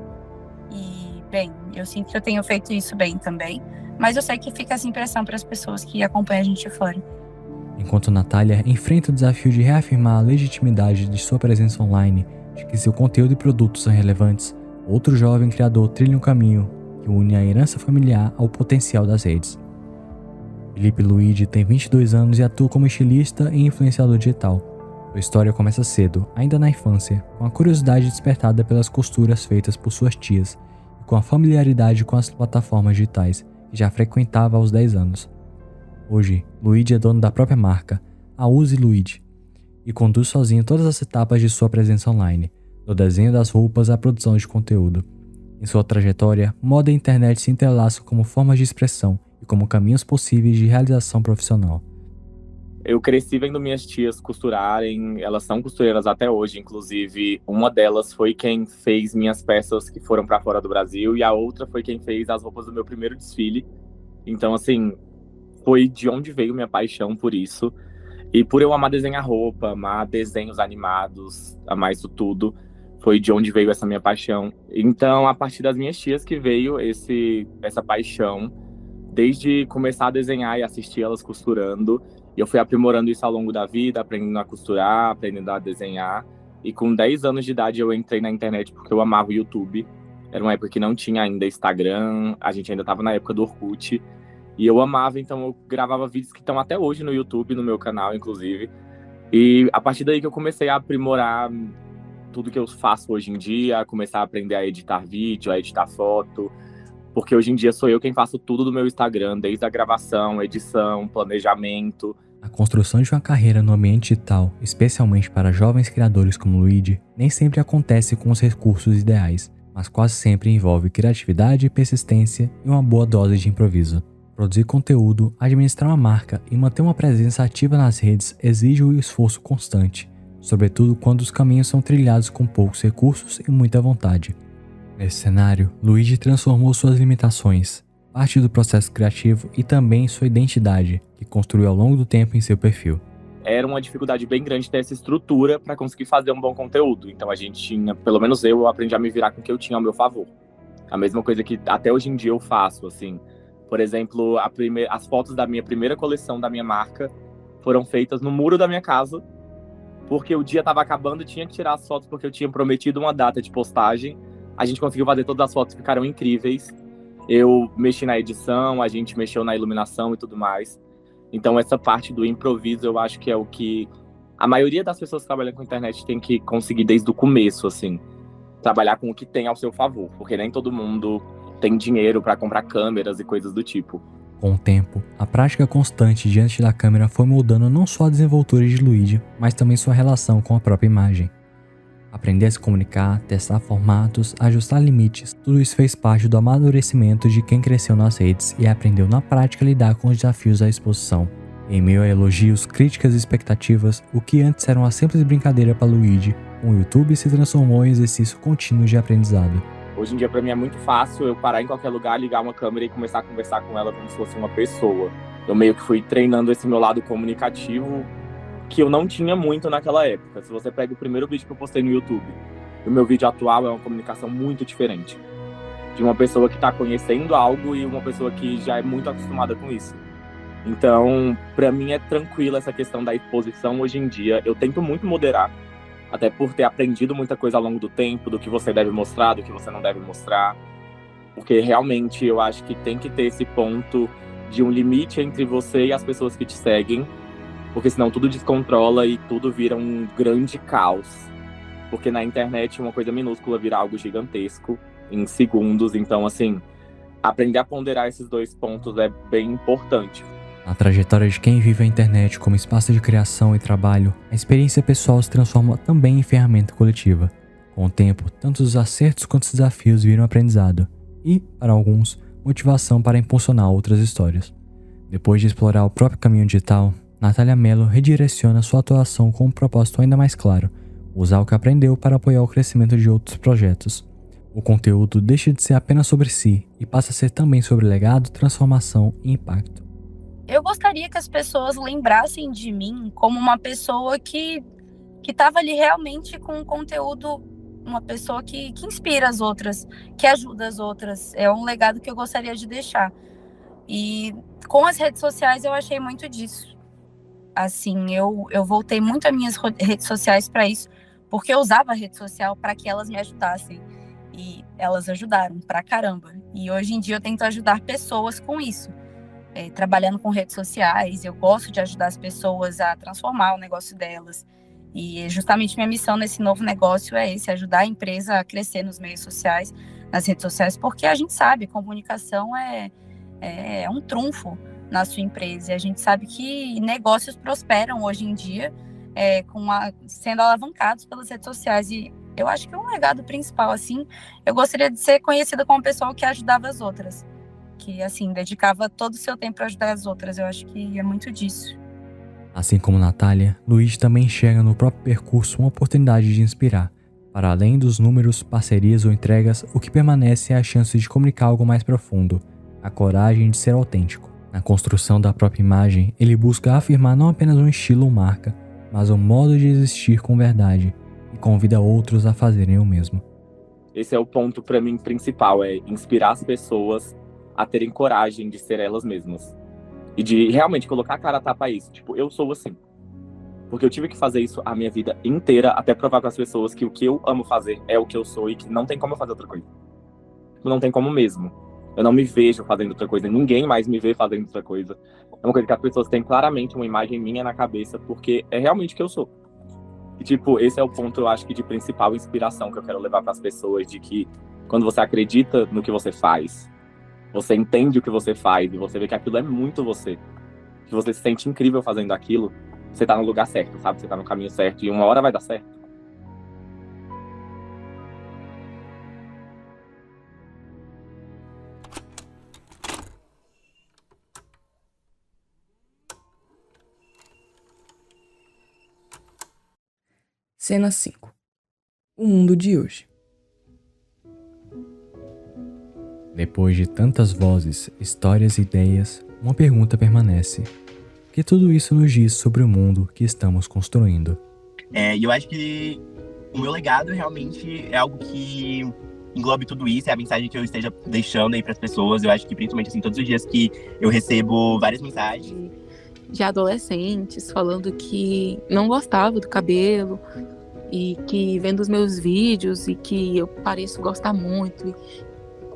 E, bem, eu sinto que eu tenho feito isso bem também, mas eu sei que fica essa impressão para as pessoas que acompanham a gente de fora. Enquanto Natália enfrenta o desafio de reafirmar a legitimidade de sua presença online, de que seu conteúdo e produtos são relevantes, outro jovem criador trilha um caminho que une a herança familiar ao potencial das redes. Felipe Luigi tem 22 anos e atua como estilista e influenciador digital. Sua história começa cedo, ainda na infância, com a curiosidade despertada pelas costuras feitas por suas tias e com a familiaridade com as plataformas digitais, que já frequentava aos 10 anos. Hoje, Luigi é dono da própria marca, a Use Luigi, e conduz sozinho todas as etapas de sua presença online, do desenho das roupas à produção de conteúdo. Em sua trajetória, moda e internet se entrelaçam como formas de expressão e como caminhos possíveis de realização profissional. Eu cresci vendo minhas tias costurarem, elas são costureiras até hoje, inclusive uma delas foi quem fez minhas peças que foram para fora do Brasil e a outra foi quem fez as roupas do meu primeiro desfile. Então, assim, foi de onde veio minha paixão por isso. E por eu amar desenhar roupa, amar desenhos animados, amar isso tudo, foi de onde veio essa minha paixão. Então, a partir das minhas tias que veio essa paixão, desde começar a desenhar e assistir elas costurando. E eu fui aprimorando isso ao longo da vida, aprendendo a costurar, aprendendo a desenhar. E com 10 anos de idade eu entrei na internet porque eu amava o YouTube. Era uma época que não tinha ainda Instagram, a gente ainda estava na época do Orkut. E eu amava, então eu gravava vídeos que estão até hoje no YouTube, no meu canal, inclusive. E a partir daí que eu comecei a aprimorar tudo que eu faço hoje em dia, começar a aprender a editar vídeo, a editar foto. Porque hoje em dia sou eu quem faço tudo do meu Instagram, desde a gravação, edição, planejamento. A construção de uma carreira no ambiente digital, especialmente para jovens criadores como Luigi, nem sempre acontece com os recursos ideais, mas quase sempre envolve criatividade, persistência e uma boa dose de improviso. Produzir conteúdo, administrar uma marca e manter uma presença ativa nas redes exige um esforço constante, sobretudo quando os caminhos são trilhados com poucos recursos e muita vontade. Nesse cenário, Luigi transformou suas limitações, parte do processo criativo e também sua identidade, que construiu ao longo do tempo em seu perfil. era uma dificuldade bem grande ter essa estrutura para conseguir fazer um bom conteúdo. Então a gente tinha, pelo menos eu aprendi a me virar com o que eu tinha ao meu favor. A mesma coisa que até hoje em dia eu faço, assim. Por exemplo, as fotos da minha primeira coleção da minha marca foram feitas no muro da minha casa, porque o dia estava acabando e tinha que tirar as fotos porque eu tinha prometido uma data de postagem. A gente conseguiu fazer todas as fotos, ficaram incríveis. Eu mexi na edição, a gente mexeu na iluminação e tudo mais. Então essa parte do improviso eu acho que é o que a maioria das pessoas que trabalham com internet tem que conseguir desde o começo, assim. Trabalhar com o que tem ao seu favor, porque nem todo mundo tem dinheiro para comprar câmeras e coisas do tipo. Com o tempo, a prática constante diante da câmera foi moldando não só a desenvoltura de Luigi, mas também sua relação com a própria imagem. Aprender a se comunicar, testar formatos, ajustar limites, tudo isso fez parte do amadurecimento de quem cresceu nas redes e aprendeu na prática a lidar com os desafios da exposição. Em meio a elogios, críticas e expectativas, o que antes era uma simples brincadeira para Luigi, com o YouTube se transformou em exercício contínuo de aprendizado. Hoje em dia, para mim, é muito fácil eu parar em qualquer lugar, ligar uma câmera e começar a conversar com ela como se fosse uma pessoa. Eu meio que fui treinando esse meu lado comunicativo, que eu não tinha muito naquela época. Se você pega o primeiro vídeo que eu postei no YouTube, o meu vídeo atual é uma comunicação muito diferente. De uma pessoa que está conhecendo algo e uma pessoa que já é muito acostumada com isso. Então, para mim é tranquila essa questão da exposição hoje em dia. Eu tento muito moderar, até por ter aprendido muita coisa ao longo do tempo, do que você deve mostrar, do que você não deve mostrar. Porque realmente eu acho que tem que ter esse ponto de um limite entre você e as pessoas que te seguem, porque senão tudo descontrola e tudo vira um grande caos. Porque na internet uma coisa minúscula vira algo gigantesco em segundos. Então, assim, aprender a ponderar esses dois pontos é bem importante. Na trajetória de quem vive a internet como espaço de criação e trabalho, a experiência pessoal se transforma também em ferramenta coletiva. Com o tempo, tanto os acertos quanto os desafios viram aprendizado e, para alguns, motivação para impulsionar outras histórias. Depois de explorar o próprio caminho digital, Natália Mello redireciona sua atuação com um propósito ainda mais claro: usar o que aprendeu para apoiar o crescimento de outros projetos. O conteúdo deixa de ser apenas sobre si e passa a ser também sobre legado, transformação e impacto. Eu gostaria que as pessoas lembrassem de mim como uma pessoa que estava ali realmente com um conteúdo, uma pessoa que inspira as outras, que ajuda as outras. É um legado que eu gostaria de deixar. E com as redes sociais eu achei muito disso. Assim, eu voltei muito às minhas redes sociais para isso, porque eu usava a rede social para que elas me ajudassem. E elas ajudaram pra caramba. E hoje em dia eu tento ajudar pessoas com isso. Trabalhando com redes sociais, eu gosto de ajudar as pessoas a transformar o negócio delas. E justamente minha missão nesse novo negócio é esse: ajudar a empresa a crescer nos meios sociais, nas redes sociais, porque a gente sabe, comunicação é um trunfo na sua empresa. E a gente sabe que negócios prosperam hoje em dia sendo alavancados pelas redes sociais. E eu acho que um legado principal, assim, eu gostaria de ser conhecida como uma pessoa que ajudava as outras. Que, assim, dedicava todo o seu tempo para ajudar as outras. Eu acho que é muito disso. Assim como Natália, Luigi também enxerga no próprio percurso uma oportunidade de inspirar. Para além dos números, parcerias ou entregas, o que permanece é a chance de comunicar algo mais profundo, a coragem de ser autêntico. Na construção da própria imagem, ele busca afirmar não apenas um estilo ou marca, mas um modo de existir com verdade, e convida outros a fazerem o mesmo. Esse é o ponto para mim principal, é inspirar as pessoas a terem coragem de ser elas mesmas. E de realmente colocar a cara a tapa a isso. Tipo, eu sou assim. Porque eu tive que fazer isso a minha vida inteira até provar para as pessoas que o que eu amo fazer é o que eu sou e que não tem como eu fazer outra coisa. Não tem como mesmo. Eu não me vejo fazendo outra coisa. Ninguém mais me vê fazendo outra coisa. É uma coisa que as pessoas têm claramente uma imagem minha na cabeça, porque é realmente o que eu sou. E, tipo, esse é o ponto, eu acho que de principal inspiração que eu quero levar para as pessoas, de que quando você acredita no que você faz, você entende o que você faz e você vê que aquilo é muito você, que você se sente incrível fazendo aquilo, você tá no lugar certo, sabe? Você tá no caminho certo e uma hora vai dar certo. Cena 5. O mundo de hoje. Depois de tantas vozes, histórias e ideias, uma pergunta permanece: que tudo isso nos diz sobre o mundo que estamos construindo. E eu acho que o meu legado realmente é algo que englobe tudo isso, é a mensagem que eu esteja deixando aí para as pessoas. Eu acho que principalmente assim, todos os dias que eu recebo várias mensagens de adolescentes falando que não gostava do cabelo e que vendo os meus vídeos e que eu pareço gostar muito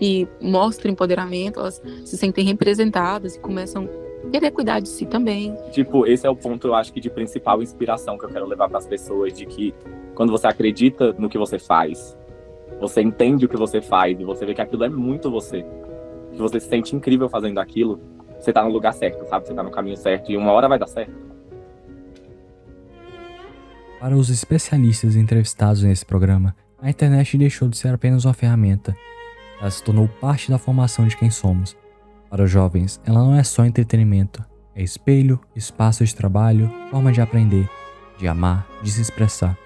e mostro empoderamento, elas se sentem representadas e começam a querer cuidar de si também. Tipo, esse é o ponto, eu acho que de principal inspiração que eu quero levar para as pessoas, de que quando você acredita no que você faz, você entende o que você faz e você vê que aquilo é muito você, que você se sente incrível fazendo aquilo, você tá no lugar certo, sabe? Você tá no caminho certo e uma hora vai dar certo. Para os especialistas entrevistados nesse programa, a internet deixou de ser apenas uma ferramenta. Ela se tornou parte da formação de quem somos. Para os jovens, ela não é só entretenimento, é espelho, espaço de trabalho, forma de aprender, de amar, de se expressar.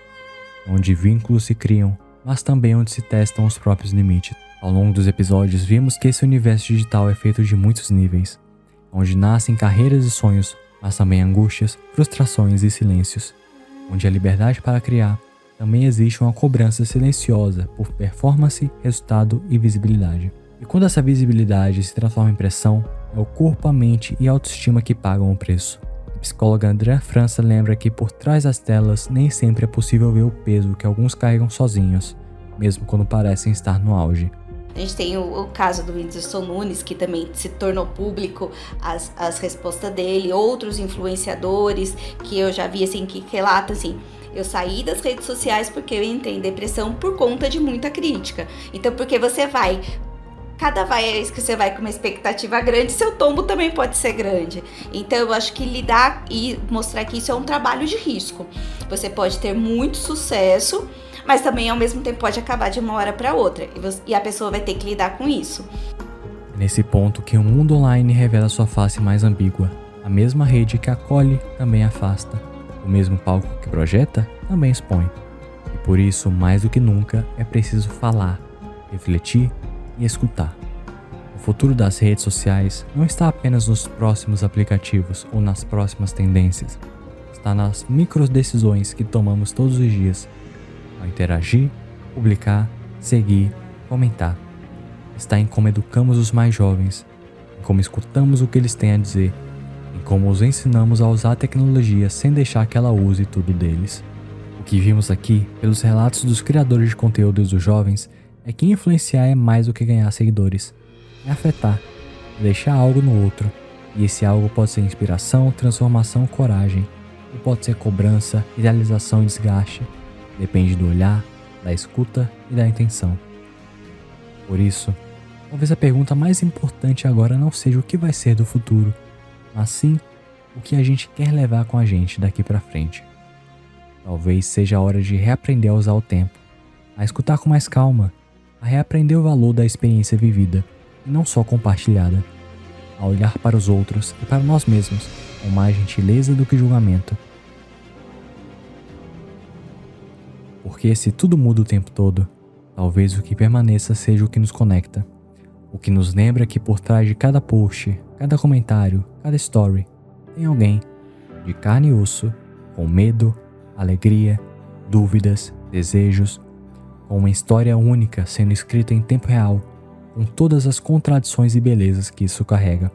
Onde vínculos se criam, mas também onde se testam os próprios limites. Ao longo dos episódios, vimos que esse universo digital é feito de muitos níveis, onde nascem carreiras e sonhos, mas também angústias, frustrações e silêncios. Onde a liberdade para criar, também existe uma cobrança silenciosa por performance, resultado e visibilidade. E quando essa visibilidade se transforma em pressão, é o corpo, a mente e a autoestima que pagam o preço. A psicóloga Andréa França lembra que por trás das telas nem sempre é possível ver o peso que alguns carregam sozinhos, mesmo quando parecem estar no auge. A gente tem o caso do Whindersson Nunes, que também se tornou público as respostas dele, outros influenciadores que eu já vi assim, que relatam assim: eu saí das redes sociais porque eu entrei em depressão por conta de muita crítica. Então, porque você vai, cada vez que você vai com uma expectativa grande, seu tombo também pode ser grande. Então, eu acho que lidar e mostrar que isso é um trabalho de risco. Você pode ter muito sucesso, mas também ao mesmo tempo pode acabar de uma hora para outra, e a pessoa vai ter que lidar com isso. É nesse ponto que o mundo online revela sua face mais ambígua. A mesma rede que acolhe também afasta. O mesmo palco que projeta também expõe. E por isso, mais do que nunca, é preciso falar, refletir e escutar. O futuro das redes sociais não está apenas nos próximos aplicativos ou nas próximas tendências. Está nas microdecisões que tomamos todos os dias. Ao interagir, publicar, seguir, comentar. Está em como educamos os mais jovens, em como escutamos o que eles têm a dizer, em como os ensinamos a usar a tecnologia sem deixar que ela use tudo deles. O que vimos aqui, pelos relatos dos criadores de conteúdo e dos jovens, é que influenciar é mais do que ganhar seguidores. É afetar, é deixar algo no outro, e esse algo pode ser inspiração, transformação, coragem, ou pode ser cobrança, idealização e desgaste. Depende do olhar, da escuta e da intenção. Por isso, talvez a pergunta mais importante agora não seja o que vai ser do futuro, mas sim o que a gente quer levar com a gente daqui pra frente. Talvez seja a hora de reaprender a usar o tempo, a escutar com mais calma, a reaprender o valor da experiência vivida e não só compartilhada, a olhar para os outros e para nós mesmos com mais gentileza do que julgamento. Porque se tudo muda o tempo todo, talvez o que permaneça seja o que nos conecta. O que nos lembra que por trás de cada post, cada comentário, cada story, tem alguém, de carne e osso, com medo, alegria, dúvidas, desejos, com uma história única sendo escrita em tempo real, com todas as contradições e belezas que isso carrega.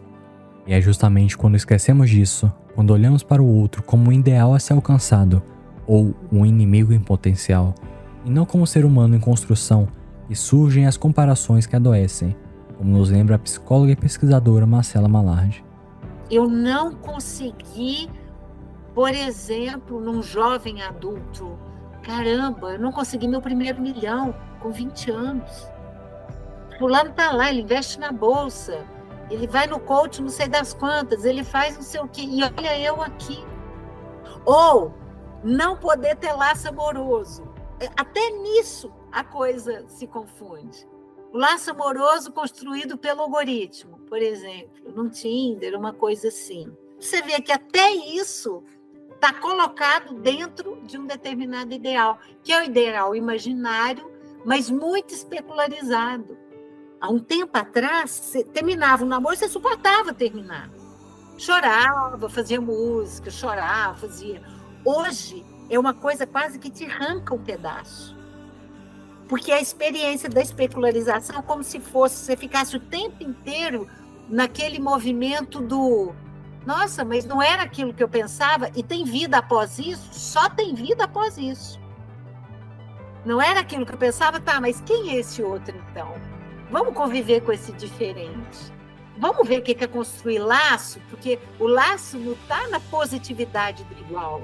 E é justamente quando esquecemos disso, quando olhamos para o outro como um ideal a ser alcançado, ou um inimigo em potencial, e não como ser humano em construção, que surgem as comparações que adoecem, como nos lembra a psicóloga e pesquisadora Marcela Malardi. Eu não consegui, por exemplo, num jovem adulto, caramba, eu não consegui meu primeiro milhão com 20 anos. Fulano tá lá, ele investe na bolsa, ele vai no coach não sei das quantas, ele faz não sei o quê, e olha eu aqui. Ou não poder ter laço amoroso. Até nisso a coisa se confunde. O laço amoroso construído pelo algoritmo, por exemplo, no Tinder, uma coisa assim. Você vê que até isso está colocado dentro de um determinado ideal, que é o ideal imaginário, mas muito especularizado. Há um tempo atrás, você terminava um namoro, você suportava terminar. Chorava, fazia música, chorava, fazia. Hoje é uma coisa quase que te arranca um pedaço. Porque a experiência da especularização é como se fosse, você ficasse o tempo inteiro naquele movimento do nossa, mas não era aquilo que eu pensava, e tem vida após isso? Só tem vida após isso. Não era aquilo que eu pensava, tá, mas quem é esse outro então? Vamos conviver com esse diferente. Vamos ver o que é construir laço, porque o laço não está na positividade do igual,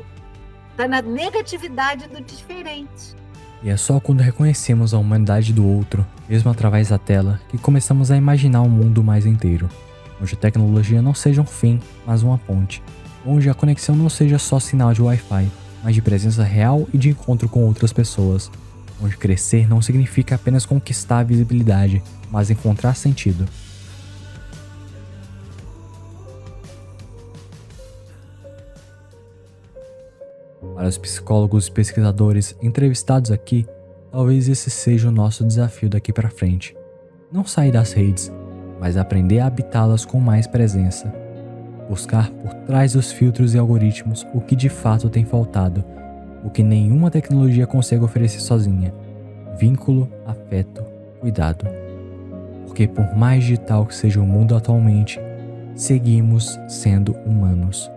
está na negatividade do diferente. E é só quando reconhecemos a humanidade do outro, mesmo através da tela, que começamos a imaginar um mundo mais inteiro, onde a tecnologia não seja um fim, mas uma ponte, onde a conexão não seja só sinal de Wi-Fi, mas de presença real e de encontro com outras pessoas, onde crescer não significa apenas conquistar a visibilidade, mas encontrar sentido. Para os psicólogos e pesquisadores entrevistados aqui, talvez esse seja o nosso desafio daqui para frente. Não sair das redes, mas aprender a habitá-las com mais presença. Buscar por trás dos filtros e algoritmos o que de fato tem faltado, o que nenhuma tecnologia consegue oferecer sozinha: vínculo, afeto, cuidado. Porque por mais digital que seja o mundo atualmente, seguimos sendo humanos.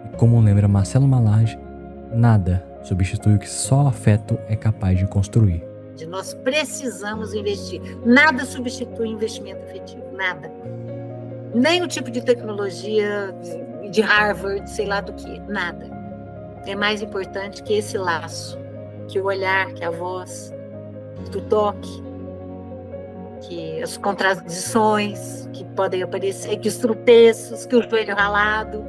E como lembra Marcelo Malardi, nada substitui o que só afeto é capaz de construir. Nós precisamos investir. Nada substitui investimento afetivo, nada. Nem o tipo de tecnologia de Harvard, sei lá do que, nada. É mais importante que esse laço, que o olhar, que a voz, que o toque, que as contradições que podem aparecer, que os tropeços, que o joelho ralado,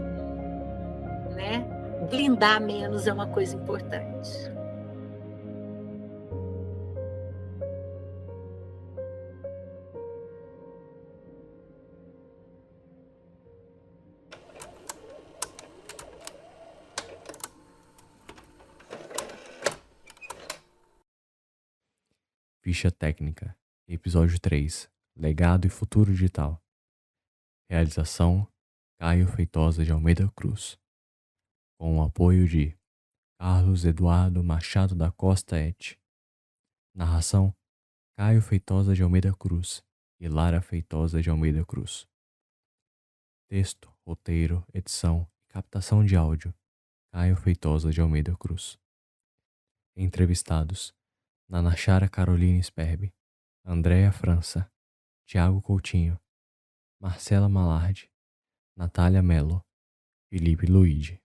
né? Blindar menos é uma coisa importante. Ficha técnica, episódio 3, Legado e Futuro Digital. Realização, Caio Feitosa de Almeida Cruz. Com o apoio de Carlos Eduardo Machado da Costa et. Narração, Caio Feitosa de Almeida Cruz e Lara Feitosa de Almeida Cruz. Texto, roteiro, edição e captação de áudio, Caio Feitosa de Almeida Cruz. Entrevistados, Nanachara Caroline Sperbi, Andréa França, Tiago Coutinho, Marcela Malardi, Natália Mello, Felipe Luigi.